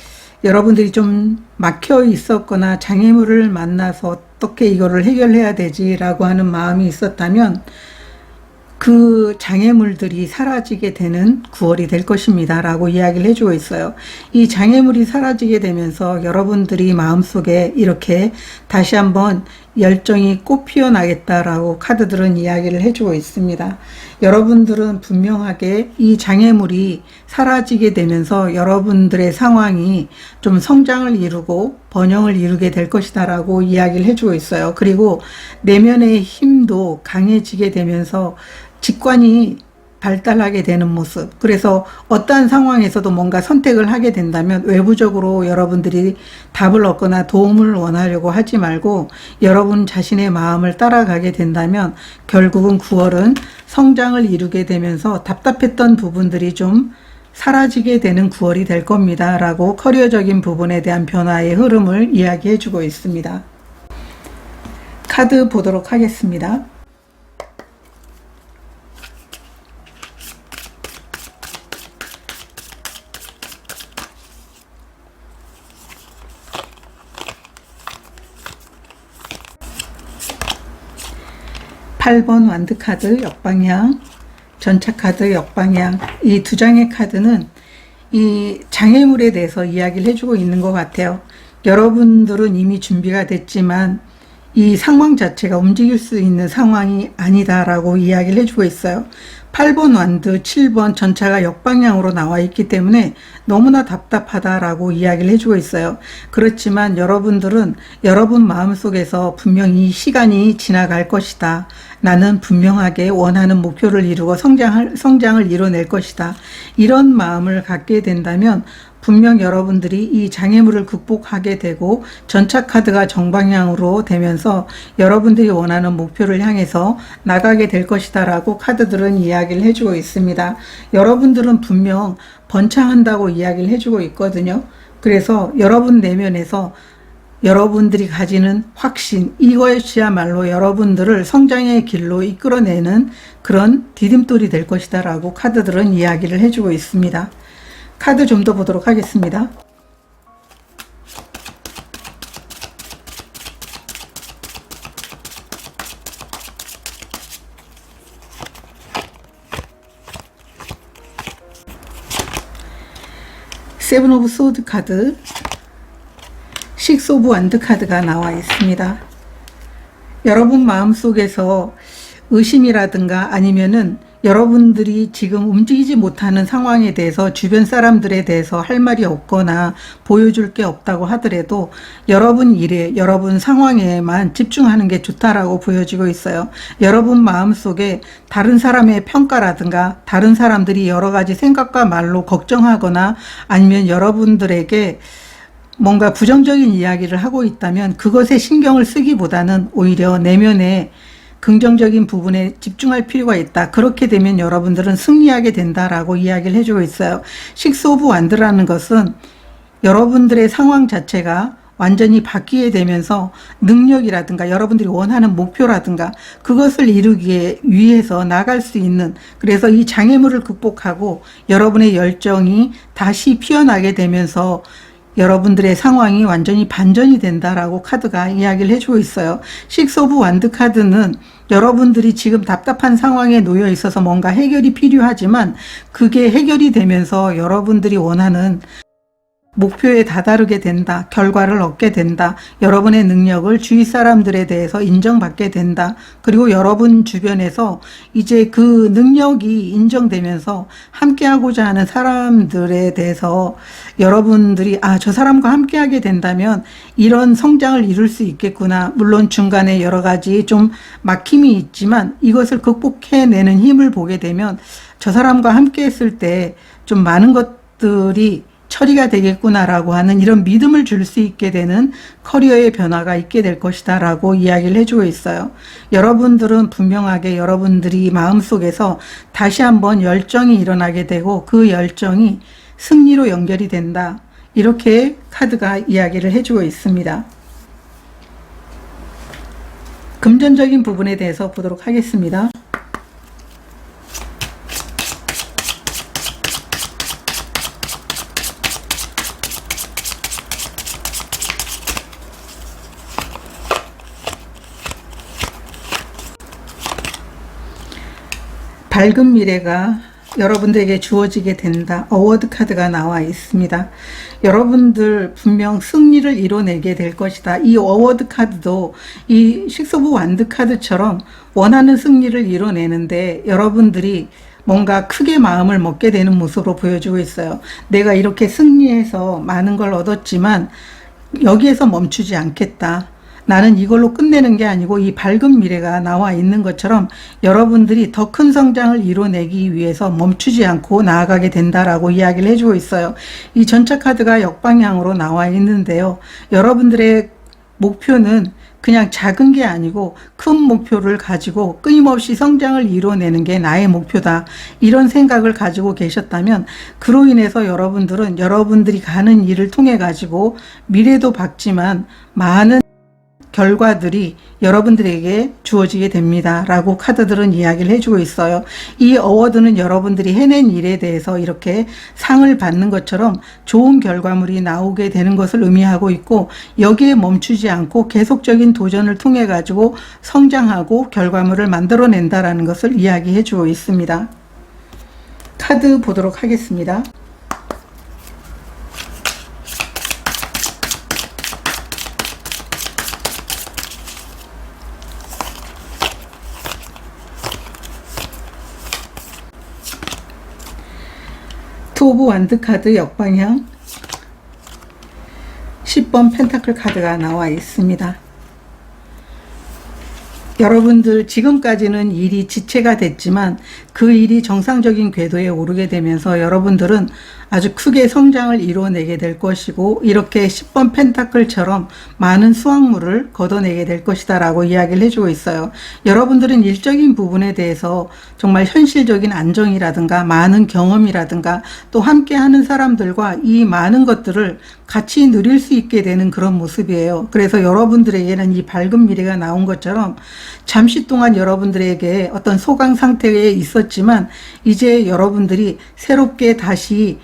여러분들이 좀 막혀 있었거나 장애물을 만나서 어떻게 이거를 해결해야 되지라고 하는 마음이 있었다면 그 장애물들이 사라지게 되는 9월이 될 것입니다 라고 이야기를 해주고 있어요. 이 장애물이 사라지게 되면서 여러분들이 마음속에 이렇게 다시 한번 열정이 꽃 피어나겠다라고 카드들은 이야기를 해주고 있습니다. 여러분들은 분명하게 이 장애물이 사라지게 되면서 여러분들의 상황이 좀 성장을 이루고 번영을 이루게 될 것이다 라고 이야기를 해주고 있어요. 그리고 내면의 힘도 강해지게 되면서 직관이 발달하게 되는 모습, 그래서 어떠한 상황에서도 뭔가 선택을 하게 된다면 외부적으로 여러분들이 답을 얻거나 도움을 원하려고 하지 말고 여러분 자신의 마음을 따라가게 된다면 결국은 9월은 성장을 이루게 되면서 답답했던 부분들이 좀 사라지게 되는 9월이 될 겁니다 라고 커리어적인 부분에 대한 변화의 흐름을 이야기해 주고 있습니다. 카드 보도록 하겠습니다. (8번) 완드 카드 역방향, 전차 카드 역방향, 이 두 장의 카드는 이 장애물에 대해서 이야기를 해주고 있는 것 같아요. 여러분들은 이미 준비가 됐지만 이 상황 자체가 움직일 수 있는 상황이 아니다라고 이야기를 해주고 있어요. 8번 완드, 7번 전차가 역방향으로 나와 있기 때문에 너무나 답답하다라고 이야기를 해주고 있어요. 그렇지만 여러분들은 여러분 마음속에서 분명히 시간이 지나갈 것이다. 나는 분명하게 원하는 목표를 이루고 성장을 이뤄낼 것이다. 이런 마음을 갖게 된다면 분명 여러분들이 이 장애물을 극복하게 되고 전차 카드가 정방향으로 되면서 여러분들이 원하는 목표를 향해서 나가게 될 것이다 라고 카드들은 이야기를 해주고 있습니다. 여러분들은 분명 번창한다고 이야기를 해주고 있거든요. 그래서 여러분 내면에서 여러분들이 가지는 확신, 이것이야말로 여러분들을 성장의 길로 이끌어내는 그런 디딤돌이 될 것이다 라고 카드들은 이야기를 해주고 있습니다. 카드 좀 더 보도록 하겠습니다. 세븐 오브 소드 카드, 식스 오브 완드 카드가 나와 있습니다. 여러분 마음속에서 의심이라든가 아니면은 여러분들이 지금 움직이지 못하는 상황에 대해서 주변 사람들에 대해서 할 말이 없거나 보여줄 게 없다고 하더라도 여러분 일에, 여러분 상황에만 집중하는 게 좋다라고 보여지고 있어요. 여러분 마음속에 다른 사람의 평가라든가 다른 사람들이 여러 가지 생각과 말로 걱정하거나 아니면 여러분들에게 뭔가 부정적인 이야기를 하고 있다면 그것에 신경을 쓰기보다는 오히려 내면에 긍정적인 부분에 집중할 필요가 있다. 그렇게 되면 여러분들은 승리하게 된다라고 이야기를 해주고 있어요. 식스 오브 완드라는 것은 여러분들의 상황 자체가 완전히 바뀌게 되면서 능력이라든가 여러분들이 원하는 목표라든가 그것을 이루기 위해서 나갈 수 있는, 그래서 이 장애물을 극복하고 여러분의 열정이 다시 피어나게 되면서 여러분들의 상황이 완전히 반전이 된다라고 카드가 이야기를 해주고 있어요. 식스 오브 완드 카드는 여러분들이 지금 답답한 상황에 놓여 있어서 뭔가 해결이 필요하지만 그게 해결이 되면서 여러분들이 원하는 목표에 다다르게 된다. 결과를 얻게 된다. 여러분의 능력을 주위 사람들에 대해서 인정받게 된다. 그리고 여러분 주변에서 이제 그 능력이 인정되면서 함께하고자 하는 사람들에 대해서 여러분들이 저 사람과 함께하게 된다면 이런 성장을 이룰 수 있겠구나. 물론 중간에 여러 가지 좀 막힘이 있지만 이것을 극복해내는 힘을 보게 되면 저 사람과 함께했을 때 좀 많은 것들이 처리가 되겠구나라고 하는 이런 믿음을 줄 수 있게 되는 커리어의 변화가 있게 될 것이다 라고 이야기를 해주고 있어요. 여러분들은 분명하게 여러분들이 마음속에서 다시 한번 열정이 일어나게 되고 그 열정이 승리로 연결이 된다. 이렇게 카드가 이야기를 해주고 있습니다. 금전적인 부분에 대해서 보도록 하겠습니다. 밝은 미래가 여러분들에게 주어지게 된다. 어워드 카드가 나와 있습니다. 여러분들 분명 승리를 이뤄내게 될 것이다. 이 어워드 카드도 이 식스 오브 완드 카드처럼 원하는 승리를 이뤄내는데 여러분들이 뭔가 크게 마음을 먹게 되는 모습으로 보여주고 있어요. 내가 이렇게 승리해서 많은 걸 얻었지만 여기에서 멈추지 않겠다. 나는 이걸로 끝내는 게 아니고 이 밝은 미래가 나와 있는 것처럼 여러분들이 더 큰 성장을 이뤄내기 위해서 멈추지 않고 나아가게 된다라고 이야기를 해주고 있어요. 이 전차 카드가 역방향으로 나와 있는데요. 여러분들의 목표는 그냥 작은 게 아니고 큰 목표를 가지고 끊임없이 성장을 이뤄내는 게 나의 목표다. 이런 생각을 가지고 계셨다면 그로 인해서 여러분들은 여러분들이 가는 일을 통해 가지고 미래도 밝지만 많은 결과들이 여러분들에게 주어지게 됩니다. 라고 카드들은 이야기를 해주고 있어요. 이 어워드는 여러분들이 해낸 일에 대해서 이렇게 상을 받는 것처럼 좋은 결과물이 나오게 되는 것을 의미하고 있고 여기에 멈추지 않고 계속적인 도전을 통해 가지고 성장하고 결과물을 만들어낸다라는 것을 이야기해 주고 있습니다. 카드 보도록 하겠습니다. 투 오브 완드 카드 역방향 10번 펜타클 카드가 나와 있습니다. 여러분들 지금까지는 일이 지체가 됐지만 그 일이 정상적인 궤도에 오르게 되면서 여러분들은 아주 크게 성장을 이뤄내게 될 것이고 이렇게 10번 펜타클처럼 많은 수확물을 걷어내게 될 것이다 라고 이야기를 해주고 있어요. 여러분들은 일적인 부분에 대해서 정말 현실적인 안정이라든가 많은 경험이라든가 또 함께하는 사람들과 이 많은 것들을 같이 누릴 수 있게 되는 그런 모습이에요. 그래서 여러분들에게는 이 밝은 미래가 나온 것처럼 잠시 동안 여러분들에게 어떤 소강 상태에 있었지만 이제 여러분들이 새롭게 다시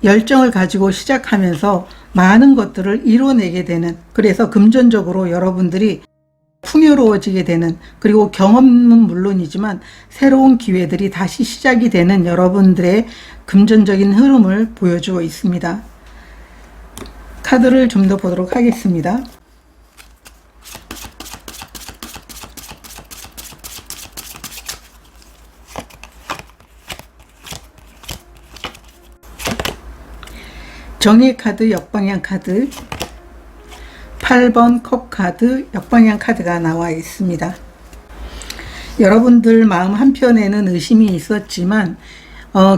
열정을 가지고 시작하면서 많은 것들을 이뤄내게 되는, 그래서 금전적으로 여러분들이 풍요로워지게 되는, 그리고 경험은 물론이지만 새로운 기회들이 다시 시작이 되는 여러분들의 금전적인 흐름을 보여주고 있습니다. 카드를 좀 더 보도록 하겠습니다. 정의 카드 역방향 카드 8번 컵 카드 역방향 카드가 나와 있습니다. 여러분들 마음 한편에는 의심이 있었지만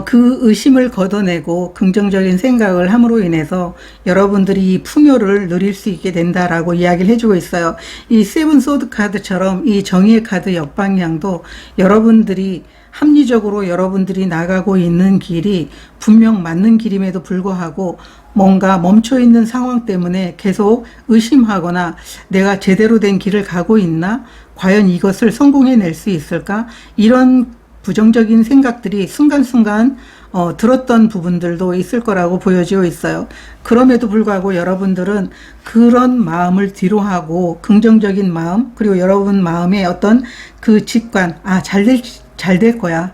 그 의심을 걷어내고 긍정적인 생각을 함으로 인해서 여러분들이 이 풍요를 누릴 수 있게 된다라고 이야기를 해주고 있어요. 이 세븐 소드 카드처럼 이 정의의 카드 역방향도 여러분들이 합리적으로 여러분들이 나가고 있는 길이 분명 맞는 길임에도 불구하고 뭔가 멈춰있는 상황 때문에 계속 의심하거나 내가 제대로 된 길을 가고 있나? 과연 이것을 성공해낼 수 있을까? 이런 부정적인 생각들이 순간순간 들었던 부분들도 있을 거라고 보여지고 있어요. 그럼에도 불구하고 여러분들은 그런 마음을 뒤로하고 긍정적인 마음, 그리고 여러분 마음의 어떤 그 직관, 잘 될 거야.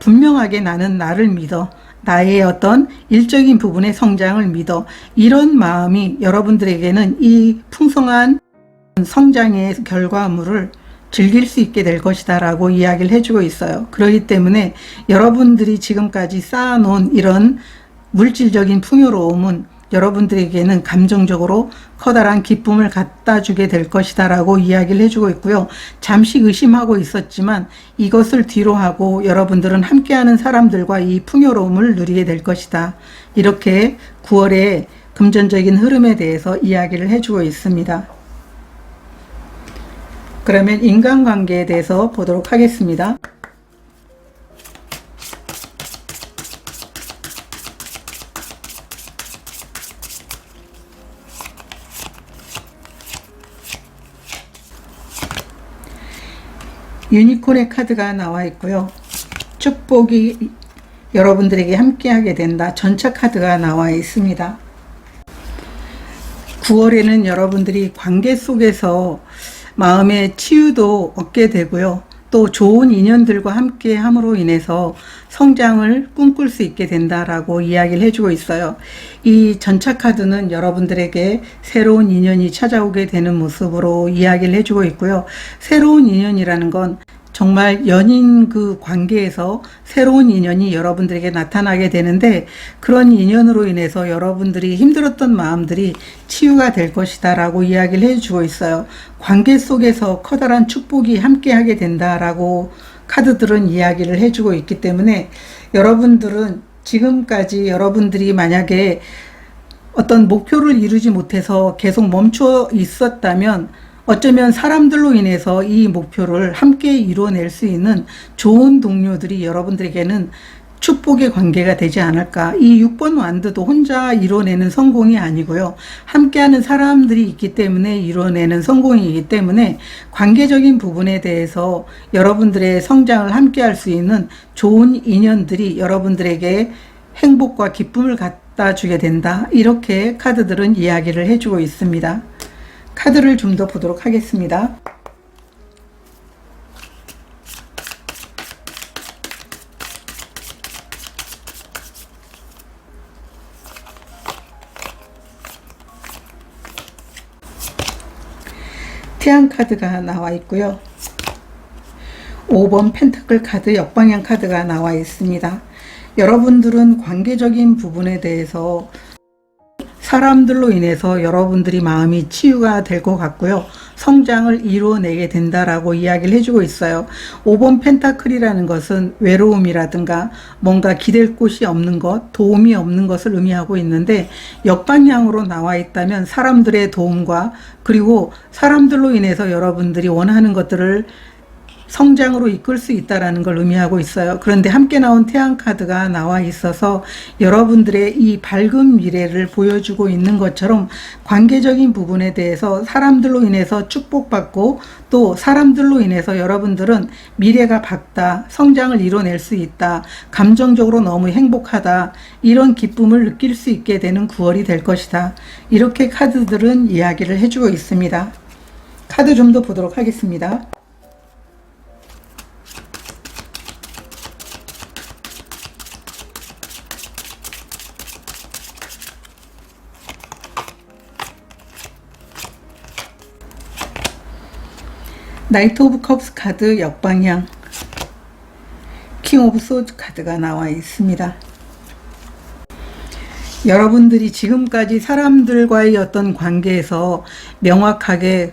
분명하게 나는 나를 믿어. 나의 어떤 일적인 부분의 성장을 믿어. 이런 마음이 여러분들에게는 이 풍성한 성장의 결과물을 즐길 수 있게 될 것이다 라고 이야기를 해주고 있어요. 그렇기 때문에 여러분들이 지금까지 쌓아놓은 이런 물질적인 풍요로움은 여러분들에게는 감정적으로 커다란 기쁨을 갖다 주게 될 것이다 라고 이야기를 해주고 있고요. 잠시 의심하고 있었지만 이것을 뒤로 하고 여러분들은 함께하는 사람들과 이 풍요로움을 누리게 될 것이다. 이렇게 9월의 금전적인 흐름에 대해서 이야기를 해주고 있습니다. 그러면 인간관계에 대해서 보도록 하겠습니다. 유니콘의 카드가 나와 있고요. 축복이 여러분들에게 함께하게 된다. 전차 카드가 나와 있습니다. 9월에는 여러분들이 관계 속에서 마음의 치유도 얻게 되고요. 또 좋은 인연들과 함께 함으로 인해서 성장을 꿈꿀 수 있게 된다라고 이야기를 해주고 있어요. 이 전차 카드는 여러분들에게 새로운 인연이 찾아오게 되는 모습으로 이야기를 해주고 있고요. 새로운 인연이라는 건 정말 연인 그 관계에서 새로운 인연이 여러분들에게 나타나게 되는데, 그런 인연으로 인해서 여러분들이 힘들었던 마음들이 치유가 될 것이다 라고 이야기를 해주고 있어요. 관계 속에서 커다란 축복이 함께하게 된다라고 카드들은 이야기를 해주고 있기 때문에, 여러분들은 지금까지 여러분들이 만약에 어떤 목표를 이루지 못해서 계속 멈춰 있었다면 어쩌면 사람들로 인해서 이 목표를 함께 이루어낼 수 있는 좋은 동료들이 여러분들에게는 축복의 관계가 되지 않을까. 이 6번 완드도 혼자 이루어내는 성공이 아니고요. 함께하는 사람들이 있기 때문에 이루어내는 성공이기 때문에 관계적인 부분에 대해서 여러분들의 성장을 함께할 수 있는 좋은 인연들이 여러분들에게 행복과 기쁨을 갖다 주게 된다. 이렇게 카드들은 이야기를 해주고 있습니다. 카드를 좀 더 보도록 하겠습니다. 태양 카드가 나와 있고요. 5번 펜타클 카드 역방향 카드가 나와 있습니다. 여러분들은 관계적인 부분에 대해서 사람들로 인해서 여러분들이 마음이 치유가 될 것 같고요. 성장을 이루어내게 된다라고 이야기를 해주고 있어요. 5번 펜타클이라는 것은 외로움이라든가 뭔가 기댈 곳이 없는 것, 도움이 없는 것을 의미하고 있는데, 역방향으로 나와 있다면 사람들의 도움과 그리고 사람들로 인해서 여러분들이 원하는 것들을 성장으로 이끌 수 있다라는 걸 의미하고 있어요. 그런데 함께 나온 태양 카드가 나와 있어서 여러분들의 이 밝은 미래를 보여주고 있는 것처럼 관계적인 부분에 대해서 사람들로 인해서 축복받고 또 사람들로 인해서 여러분들은 미래가 밝다, 성장을 이뤄낼 수 있다, 감정적으로 너무 행복하다, 이런 기쁨을 느낄 수 있게 되는 9월이 될 것이다. 이렇게 카드들은 이야기를 해주고 있습니다. 카드 좀 더 보도록 하겠습니다. 나이트 오브 컵스 카드 역방향, 킹 오브 소드 카드가 나와 있습니다. 여러분들이 지금까지 사람들과의 어떤 관계에서 명확하게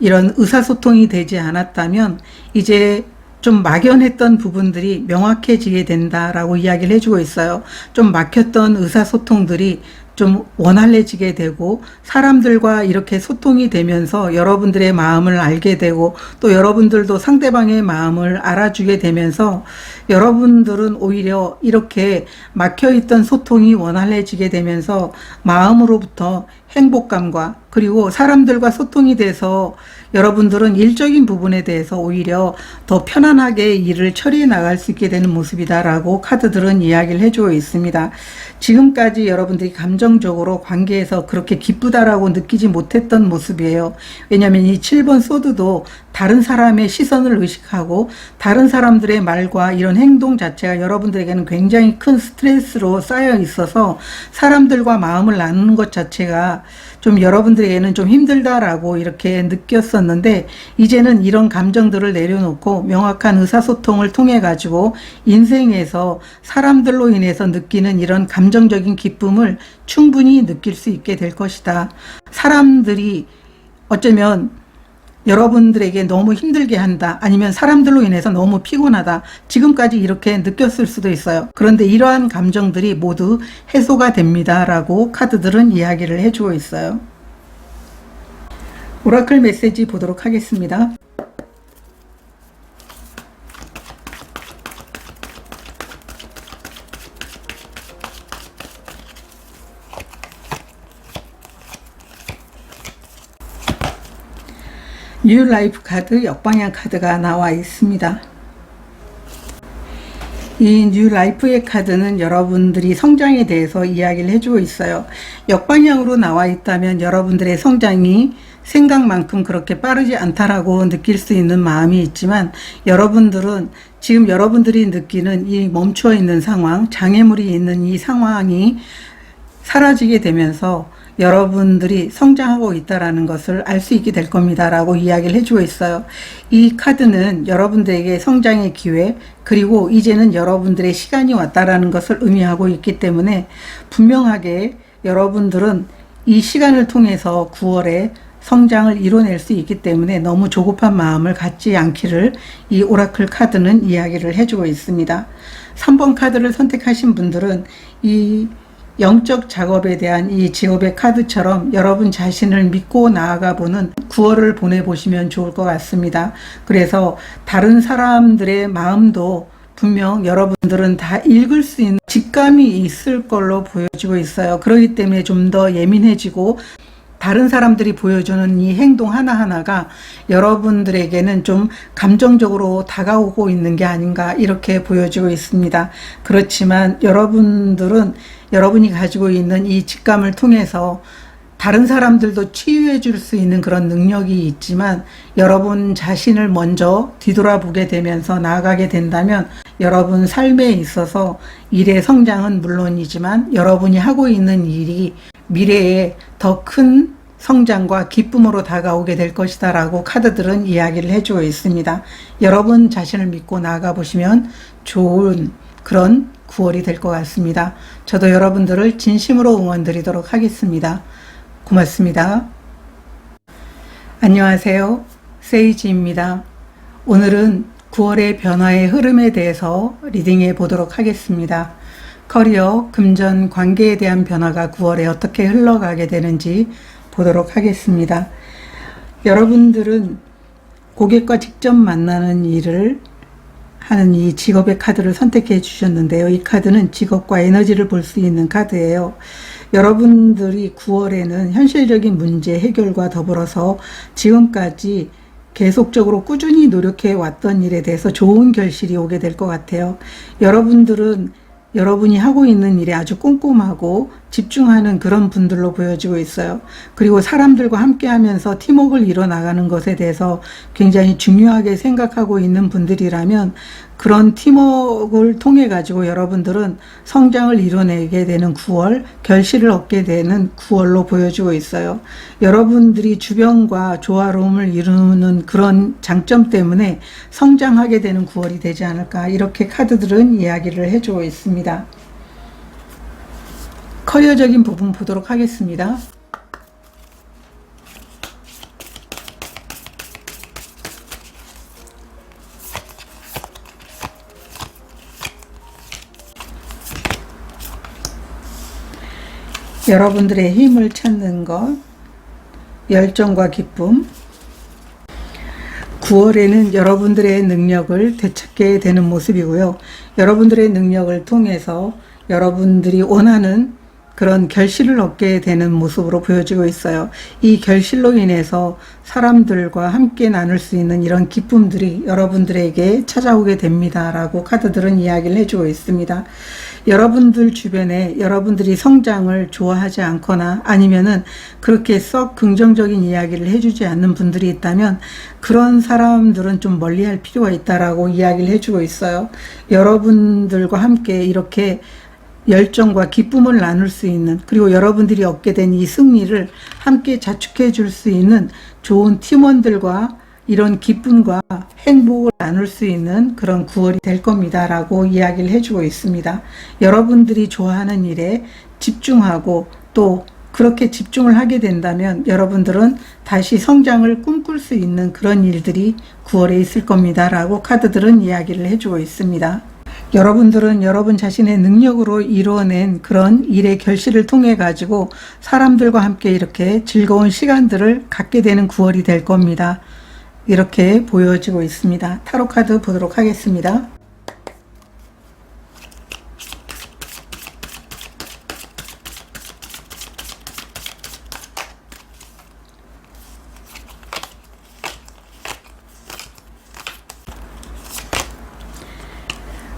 이런 의사소통이 되지 않았다면 이제 좀 막연했던 부분들이 명확해지게 된다라고 이야기를 해주고 있어요. 좀 막혔던 의사소통들이 좀 원활해지게 되고, 사람들과 이렇게 소통이 되면서 여러분들의 마음을 알게 되고 또 여러분들도 상대방의 마음을 알아주게 되면서 여러분들은 오히려 이렇게 막혀있던 소통이 원활해지게 되면서 마음으로부터 행복감과 그리고 사람들과 소통이 돼서 여러분들은 일적인 부분에 대해서 오히려 더 편안하게 일을 처리해 나갈 수 있게 되는 모습이다 라고 카드들은 이야기를 해주고 있습니다. 지금까지 여러분들이 감정 감정적으로 관계에서 그렇게 기쁘다라고 느끼지 못했던 모습이에요. 왜냐하면 이 7번 소드도 다른 사람의 시선을 의식하고 다른 사람들의 말과 이런 행동 자체가 여러분들에게는 굉장히 큰 스트레스로 쌓여 있어서 사람들과 마음을 나누는 것 자체가 좀 여러분들에게는 좀 힘들다라고 이렇게 느꼈었는데, 이제는 이런 감정들을 내려놓고 명확한 의사소통을 통해 가지고 인생에서 사람들로 인해서 느끼는 이런 감정적인 기쁨을 충분히 느낄 수 있게 될 것이다. 사람들이 어쩌면 여러분들에게 너무 힘들게 한다, 아니면 사람들로 인해서 너무 피곤하다, 지금까지 이렇게 느꼈을 수도 있어요. 그런데 이러한 감정들이 모두 해소가 됩니다 라고 카드들은 이야기를 해주고 있어요. 오라클 메시지 보도록 하겠습니다. 뉴 라이프 카드, 역방향 카드가 나와 있습니다. 이 뉴 라이프의 카드는 여러분들이 성장에 대해서 이야기를 해주고 있어요. 역방향으로 나와 있다면 여러분들의 성장이 생각만큼 그렇게 빠르지 않다라고 느낄 수 있는 마음이 있지만, 여러분들은 지금 여러분들이 느끼는 이 멈춰 있는 상황, 장애물이 있는 이 상황이 사라지게 되면서 여러분들이 성장하고 있다라는 것을 알 수 있게 될 겁니다 라고 이야기를 해주고 있어요. 이 카드는 여러분들에게 성장의 기회, 그리고 이제는 여러분들의 시간이 왔다라는 것을 의미하고 있기 때문에 분명하게 여러분들은 이 시간을 통해서 9월에 성장을 이뤄낼 수 있기 때문에 너무 조급한 마음을 갖지 않기를 이 오라클 카드는 이야기를 해주고 있습니다. 3번 카드를 선택하신 분들은 이 영적 작업에 대한 이 직업의 카드처럼 여러분 자신을 믿고 나아가 보는 9월을 보내보시면 좋을 것 같습니다. 그래서 다른 사람들의 마음도 분명 여러분들은 다 읽을 수 있는 직감이 있을 걸로 보여지고 있어요. 그렇기 때문에 좀 더 예민해지고, 다른 사람들이 보여주는 이 행동 하나하나가 여러분들에게는 좀 감정적으로 다가오고 있는 게 아닌가 이렇게 보여지고 있습니다. 그렇지만 여러분들은 여러분이 가지고 있는 이 직감을 통해서 다른 사람들도 치유해 줄 수 있는 그런 능력이 있지만, 여러분 자신을 먼저 뒤돌아보게 되면서 나아가게 된다면 여러분 삶에 있어서 일의 성장은 물론이지만 여러분이 하고 있는 일이 미래에 더 큰 성장과 기쁨으로 다가오게 될 것이다 라고 카드들은 이야기를 해주고 있습니다. 여러분 자신을 믿고 나아가 보시면 좋은 그런 9월이 될 것 같습니다. 저도 여러분들을 진심으로 응원 드리도록 하겠습니다. 고맙습니다. 안녕하세요. 세이지입니다. 오늘은 9월의 변화의 흐름에 대해서 리딩해 보도록 하겠습니다. 커리어, 금전, 관계에 대한 변화가 9월에 어떻게 흘러가게 되는지 보도록 하겠습니다. 여러분들은 고객과 직접 만나는 일을 하는 이 직업의 카드를 선택해 주셨는데요. 이 카드는 직업과 에너지를 볼 수 있는 카드예요. 여러분들이 9월에는 현실적인 문제 해결과 더불어서 지금까지 계속적으로 꾸준히 노력해 왔던 일에 대해서 좋은 결실이 오게 될 것 같아요. 여러분들은 여러분이 하고 있는 일에 아주 꼼꼼하고 집중하는 그런 분들로 보여지고 있어요. 그리고 사람들과 함께 하면서 팀워크를 이뤄나가는 것에 대해서 굉장히 중요하게 생각하고 있는 분들이라면, 그런 팀워크를 통해 가지고 여러분들은 성장을 이뤄내게 되는 9월, 결실을 얻게 되는 9월로 보여지고 있어요. 여러분들이 주변과 조화로움을 이루는 그런 장점 때문에 성장하게 되는 9월이 되지 않을까, 이렇게 카드들은 이야기를 해주고 있습니다. 커리어적인 부분 보도록 하겠습니다. 여러분들의 힘을 찾는 것, 열정과 기쁨. 9월에는 여러분들의 능력을 되찾게 되는 모습이고요. 여러분들의 능력을 통해서 여러분들이 원하는 그런 결실을 얻게 되는 모습으로 보여지고 있어요. 이 결실로 인해서 사람들과 함께 나눌 수 있는 이런 기쁨들이 여러분들에게 찾아오게 됩니다. 라고 카드들은 이야기를 해주고 있습니다. 여러분들 주변에 여러분들이 성장을 좋아하지 않거나 아니면은 그렇게 썩 긍정적인 이야기를 해주지 않는 분들이 있다면 그런 사람들은 좀 멀리할 필요가 있다라고 이야기를 해주고 있어요. 여러분들과 함께 이렇게 열정과 기쁨을 나눌 수 있는, 그리고 여러분들이 얻게 된 이 승리를 함께 자축해 줄 수 있는 좋은 팀원들과 이런 기쁨과 행복을 나눌 수 있는 그런 9월이 될 겁니다 라고 이야기를 해주고 있습니다. 여러분들이 좋아하는 일에 집중하고 또 그렇게 집중을 하게 된다면 여러분들은 다시 성장을 꿈꿀 수 있는 그런 일들이 9월에 있을 겁니다 라고 카드들은 이야기를 해주고 있습니다. 여러분들은 여러분 자신의 능력으로 이루어낸 그런 일의 결실을 통해 가지고 사람들과 함께 이렇게 즐거운 시간들을 갖게 되는 9월이 될 겁니다. 이렇게 보여지고 있습니다. 타로 카드 보도록 하겠습니다.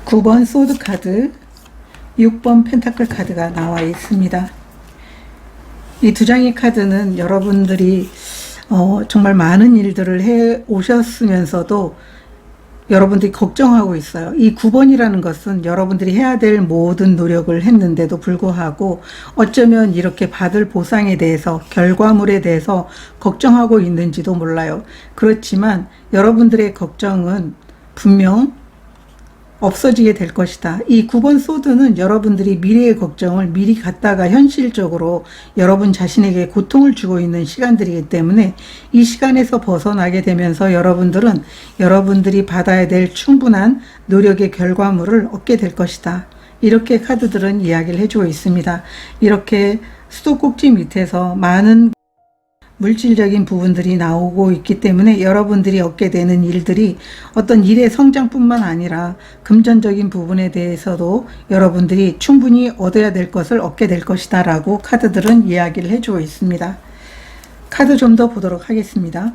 (9번) 소드 카드, (6번) 펜타클 카드가 나와 있습니다. 이 두 장의 카드는 여러분들이 정말 많은 일들을 해 오셨으면서도 여러분들이 걱정하고 있어요. 이 9번이라는 것은 여러분들이 해야 될 모든 노력을 했는데도 불구하고 어쩌면 이렇게 받을 보상에 대해서, 결과물에 대해서 걱정하고 있는지도 몰라요. 그렇지만 여러분들의 걱정은 분명 없어지게 될 것이다. 이 9번 소드는 여러분들이 미래의 걱정을 미리 갖다가 현실적으로 여러분 자신에게 고통을 주고 있는 시간들이기 때문에 이 시간에서 벗어나게 되면서 여러분들은 여러분들이 받아야 될 충분한 노력의 결과물을 얻게 될 것이다. 이렇게 카드들은 이야기를 해주고 있습니다. 이렇게 수도꼭지 밑에서 많은 물질적인 부분들이 나오고 있기 때문에 여러분들이 얻게 되는 일들이 어떤 일의 성장뿐만 아니라 금전적인 부분에 대해서도 여러분들이 충분히 얻어야 될 것을 얻게 될 것이다 라고 카드들은 이야기를 해주고 있습니다. 카드 좀 더 보도록 하겠습니다.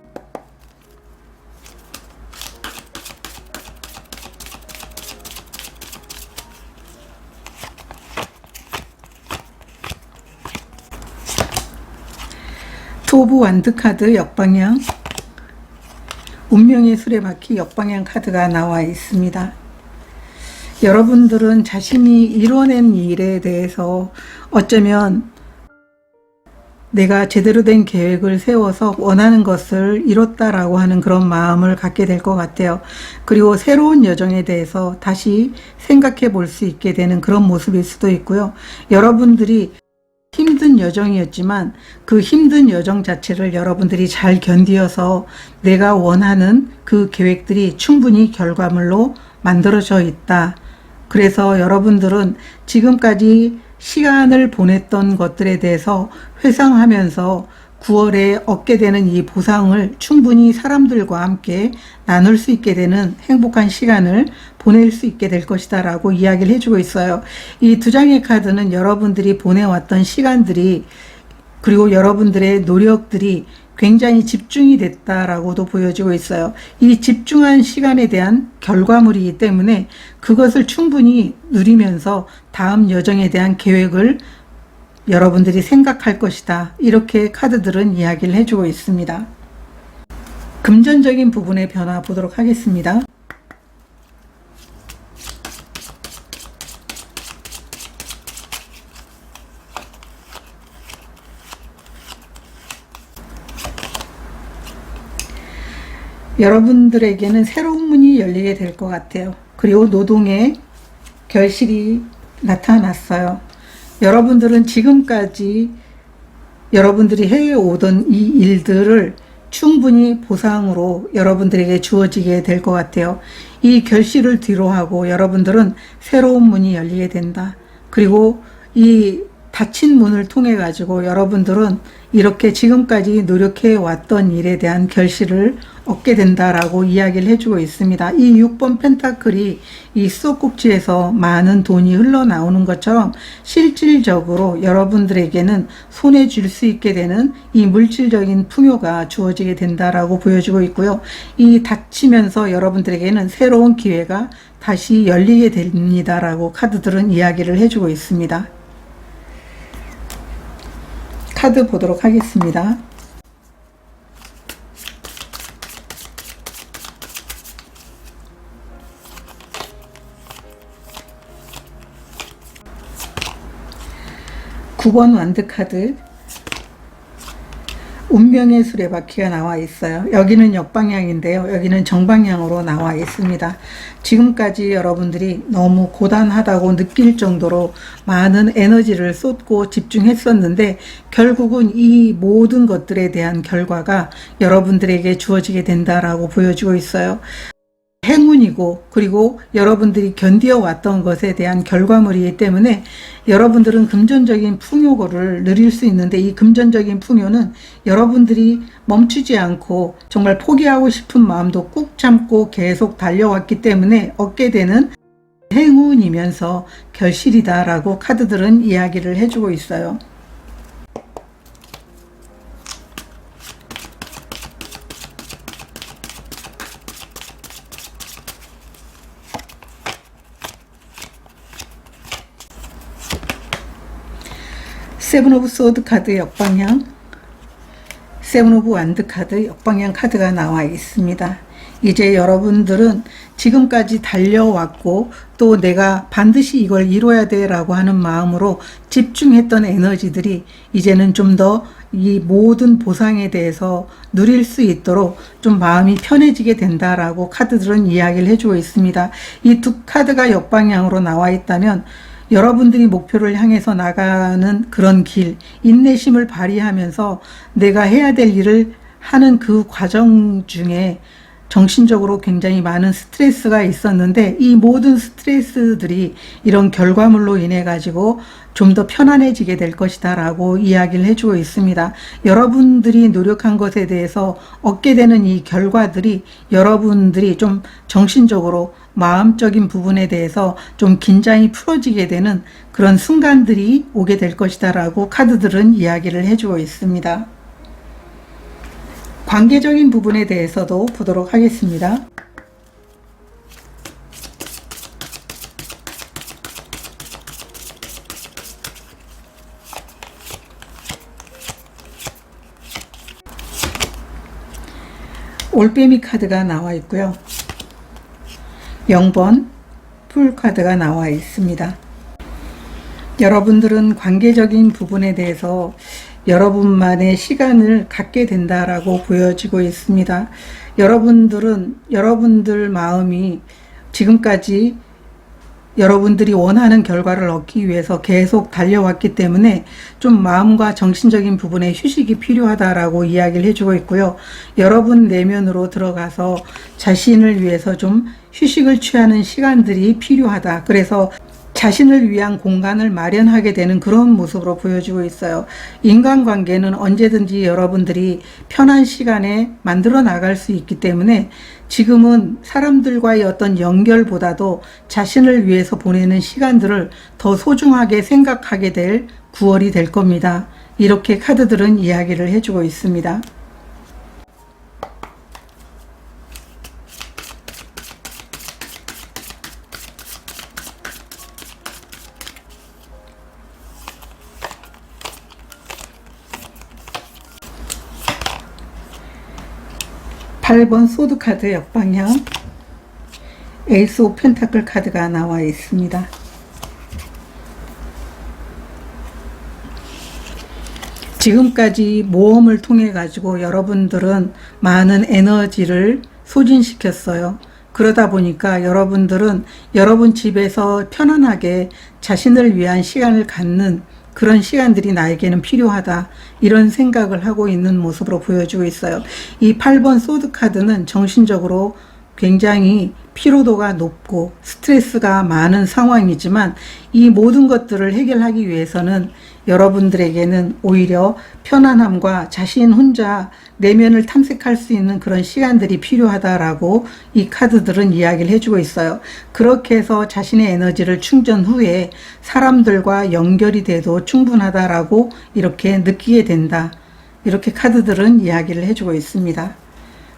투 오브 완드 카드 역방향, 운명의 수레바퀴 역방향 카드가 나와 있습니다. 여러분들은 자신이 이뤄낸 일에 대해서 어쩌면 내가 제대로 된 계획을 세워서 원하는 것을 이뤘다라고 하는 그런 마음을 갖게 될 것 같아요. 그리고 새로운 여정에 대해서 다시 생각해 볼 수 있게 되는 그런 모습일 수도 있고요. 여러분들이 힘든 여정이었지만 그 힘든 여정 자체를 여러분들이 잘 견디어서 내가 원하는 그 계획들이 충분히 결과물로 만들어져 있다. 그래서 여러분들은 지금까지 시간을 보냈던 것들에 대해서 회상하면서 9월에 얻게 되는 이 보상을 충분히 사람들과 함께 나눌 수 있게 되는 행복한 시간을 보낼 수 있게 될 것이다 라고 이야기를 해주고 있어요. 이 두 장의 카드는 여러분들이 보내왔던 시간들이, 그리고 여러분들의 노력들이 굉장히 집중이 됐다라고도 보여지고 있어요. 이 집중한 시간에 대한 결과물이기 때문에 그것을 충분히 누리면서 다음 여정에 대한 계획을 여러분들이 생각할 것이다. 이렇게 카드들은 이야기를 해주고 있습니다. 금전적인 부분의 변화 보도록 하겠습니다. 여러분들에게는 새로운 문이 열리게 될 것 같아요. 그리고 노동의 결실이 나타났어요. 여러분들은 지금까지 여러분들이 해오던 이 일들을 충분히 보상으로 여러분들에게 주어지게 될 것 같아요. 이 결실을 뒤로하고 여러분들은 새로운 문이 열리게 된다. 그리고 이 닫힌 문을 통해 가지고 여러분들은 이렇게 지금까지 노력해 왔던 일에 대한 결실을 얻게 된다라고 이야기를 해주고 있습니다. 이 6번 펜타클이 이 수도꼭지에서 많은 돈이 흘러나오는 것처럼 실질적으로 여러분들에게는 손에 쥘 수 있게 되는 이 물질적인 풍요가 주어지게 된다라고 보여주고 있고요. 이 닥치면서 여러분들에게는 새로운 기회가 다시 열리게 됩니다라고 카드들은 이야기를 해주고 있습니다. 카드 보도록 하겠습니다. (9번) 완드 카드, 운명의 수레바퀴가 나와 있어요. 여기는 역방향인데요. 여기는 정방향으로 나와 있습니다. 지금까지 여러분들이 너무 고단하다고 느낄 정도로 많은 에너지를 쏟고 집중했었는데 결국은 이 모든 것들에 대한 결과가 여러분들에게 주어지게 된다라고 보여지고 있어요. 행운이고 그리고 여러분들이 견디어왔던 것에 대한 결과물이기 때문에 여러분들은 금전적인 풍요를 누릴 수 있는데 이 금전적인 풍요는 여러분들이 멈추지 않고 정말 포기하고 싶은 마음도 꾹 참고 계속 달려왔기 때문에 얻게 되는 행운이면서 결실이다라고 카드들은 이야기를 해주고 있어요. 세븐 오브 소드 카드 역방향, 세븐 오브 완드 카드 역방향 카드가 나와 있습니다. 이제 여러분들은 지금까지 달려왔고 또 내가 반드시 이걸 이뤄야 돼 라고 하는 마음으로 집중했던 에너지들이 이제는 좀 더 이 모든 보상에 대해서 누릴 수 있도록 좀 마음이 편해지게 된다라고 카드들은 이야기를 해주고 있습니다. 이 두 카드가 역방향으로 나와 있다면 여러분들이 목표를 향해서 나가는 그런 길, 인내심을 발휘하면서 내가 해야 될 일을 하는 그 과정 중에 정신적으로 굉장히 많은 스트레스가 있었는데 이 모든 스트레스들이 이런 결과물로 인해 가지고 좀 더 편안해지게 될 것이다 라고 이야기를 해주고 있습니다. 여러분들이 노력한 것에 대해서 얻게 되는 이 결과들이 여러분들이 좀 정신적으로 마음적인 부분에 대해서 좀 긴장이 풀어지게 되는 그런 순간들이 오게 될 것이다 라고 카드들은 이야기를 해주고 있습니다. 관계적인 부분에 대해서도 보도록 하겠습니다. 올빼미 카드가 나와 있고요. 0번 풀 카드가 나와 있습니다. 여러분들은 관계적인 부분에 대해서 여러분만의 시간을 갖게 된다라고 보여지고 있습니다. 여러분들은 여러분들 마음이 지금까지 여러분들이 원하는 결과를 얻기 위해서 계속 달려왔기 때문에 좀 마음과 정신적인 부분에 휴식이 필요하다라고 이야기를 해주고 있고요. 여러분 내면으로 들어가서 자신을 위해서 좀 휴식을 취하는 시간들이 필요하다. 그래서 자신을 위한 공간을 마련하게 되는 그런 모습으로 보여지고 있어요. 인간관계는 언제든지 여러분들이 편한 시간에 만들어 나갈 수 있기 때문에 지금은 사람들과의 어떤 연결보다도 자신을 위해서 보내는 시간들을 더 소중하게 생각하게 될 9월이 될 겁니다. 이렇게 카드들은 이야기를 해주고 있습니다. (8번) 소드 카드 역방향, 에이스 오브 펜타클 카드가 나와 있습니다. 지금까지 모험을 통해 가지고 여러분들은 많은 에너지를 소진시켰어요. 그러다 보니까 여러분들은 여러분 집에서 편안하게 자신을 위한 시간을 갖는 그런 시간들이 나에게는 필요하다, 이런 생각을 하고 있는 모습으로 보여지고 있어요. 이 8번 소드 카드는 정신적으로 굉장히 피로도가 높고 스트레스가 많은 상황이지만 이 모든 것들을 해결하기 위해서는 여러분들에게는 오히려 편안함과 자신 혼자 내면을 탐색할 수 있는 그런 시간들이 필요하다라고 이 카드들은 이야기를 해주고 있어요. 그렇게 해서 자신의 에너지를 충전 후에 사람들과 연결이 돼도 충분하다라고 이렇게 느끼게 된다. 이렇게 카드들은 이야기를 해주고 있습니다.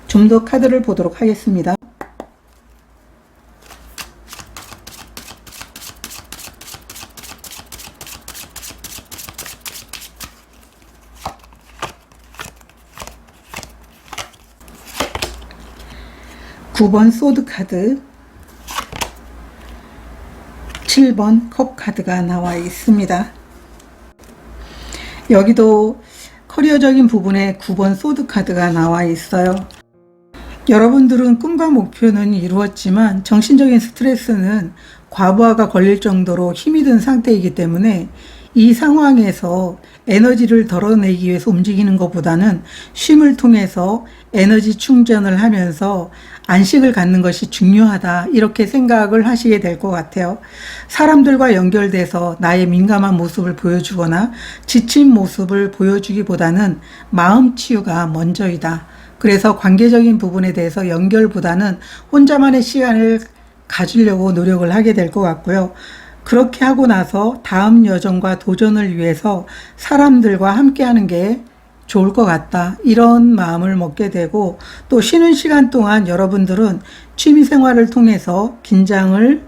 좀 더 카드를 보도록 하겠습니다. (9번) 소드 카드, 7번 컵 카드가 나와 있습니다. 여기도 커리어적인 부분에 9번 소드 카드가 나와 있어요. 여러분들은 꿈과 목표는 이루었지만 정신적인 스트레스는 과부하가 걸릴 정도로 힘이 든 상태이기 때문에 이 상황에서 에너지를 덜어내기 위해서 움직이는 것보다는 쉼을 통해서 에너지 충전을 하면서 안식을 갖는 것이 중요하다, 이렇게 생각을 하시게 될 것 같아요. 사람들과 연결돼서 나의 민감한 모습을 보여주거나 지친 모습을 보여주기보다는 마음 치유가 먼저이다. 그래서 관계적인 부분에 대해서 연결보다는 혼자만의 시간을 가지려고 노력을 하게 될 것 같고요. 그렇게 하고 나서 다음 여정과 도전을 위해서 사람들과 함께 하는 게 좋을 것 같다, 이런 마음을 먹게 되고, 또 쉬는 시간 동안 여러분들은 취미생활을 통해서 긴장을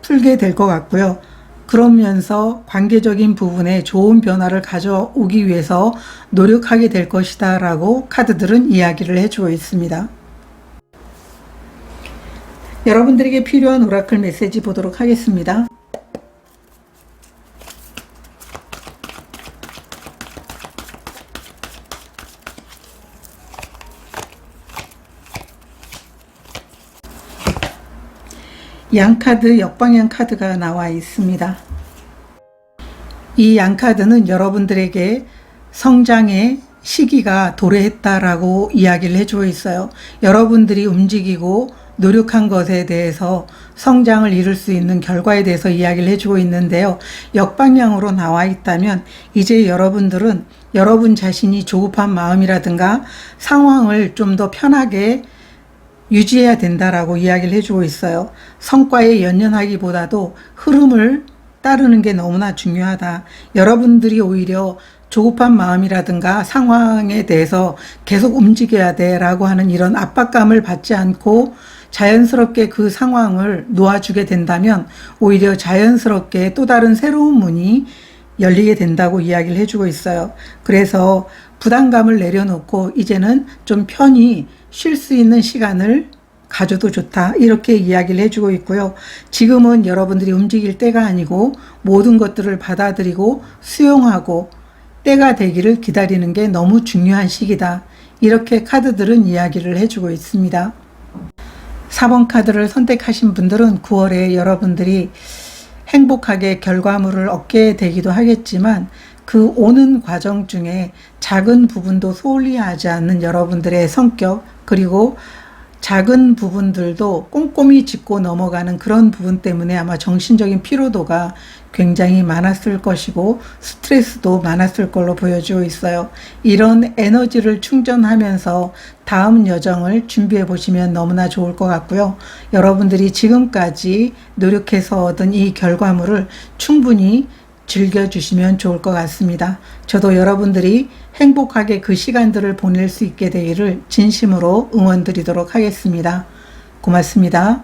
풀게 될 것 같고요. 그러면서 관계적인 부분에 좋은 변화를 가져오기 위해서 노력하게 될 것이다 라고 카드들은 이야기를 해주고 있습니다. 여러분들에게 필요한 오라클 메시지 보도록 하겠습니다. 양카드, 역방향 카드가 나와 있습니다. 이 양카드는 여러분들에게 성장의 시기가 도래했다라고 이야기를 해주고 있어요. 여러분들이 움직이고 노력한 것에 대해서 성장을 이룰 수 있는 결과에 대해서 이야기를 해주고 있는데요. 역방향으로 나와 있다면 이제 여러분들은 여러분 자신이 조급한 마음이라든가 상황을 좀 더 편하게 유지해야 된다라고 이야기를 해주고 있어요. 성과에 연연하기보다도 흐름을 따르는 게 너무나 중요하다. 여러분들이 오히려 조급한 마음이라든가 상황에 대해서 계속 움직여야 돼 라고 하는 이런 압박감을 받지 않고 자연스럽게 그 상황을 놓아주게 된다면 오히려 자연스럽게 또 다른 새로운 문이 열리게 된다고 이야기를 해주고 있어요. 그래서 부담감을 내려놓고 이제는 좀 편히 쉴 수 있는 시간을 가져도 좋다, 이렇게 이야기를 해주고 있고요. 지금은 여러분들이 움직일 때가 아니고 모든 것들을 받아들이고 수용하고 때가 되기를 기다리는 게 너무 중요한 시기다, 이렇게 카드들은 이야기를 해주고 있습니다. 4번 카드를 선택하신 분들은 9월에 여러분들이 행복하게 결과물을 얻게 되기도 하겠지만 그 오는 과정 중에 작은 부분도 소홀히 하지 않는 여러분들의 성격, 그리고 작은 부분들도 꼼꼼히 짚고 넘어가는 그런 부분 때문에 아마 정신적인 피로도가 굉장히 많았을 것이고 스트레스도 많았을 걸로 보여지고 있어요. 이런 에너지를 충전하면서 다음 여정을 준비해 보시면 너무나 좋을 것 같고요. 여러분들이 지금까지 노력해서 얻은 이 결과물을 충분히 즐겨주시면 좋을 것 같습니다. 저도 여러분들이 행복하게 그 시간들을 보낼 수 있게 되기를 진심으로 응원드리도록 하겠습니다. 고맙습니다.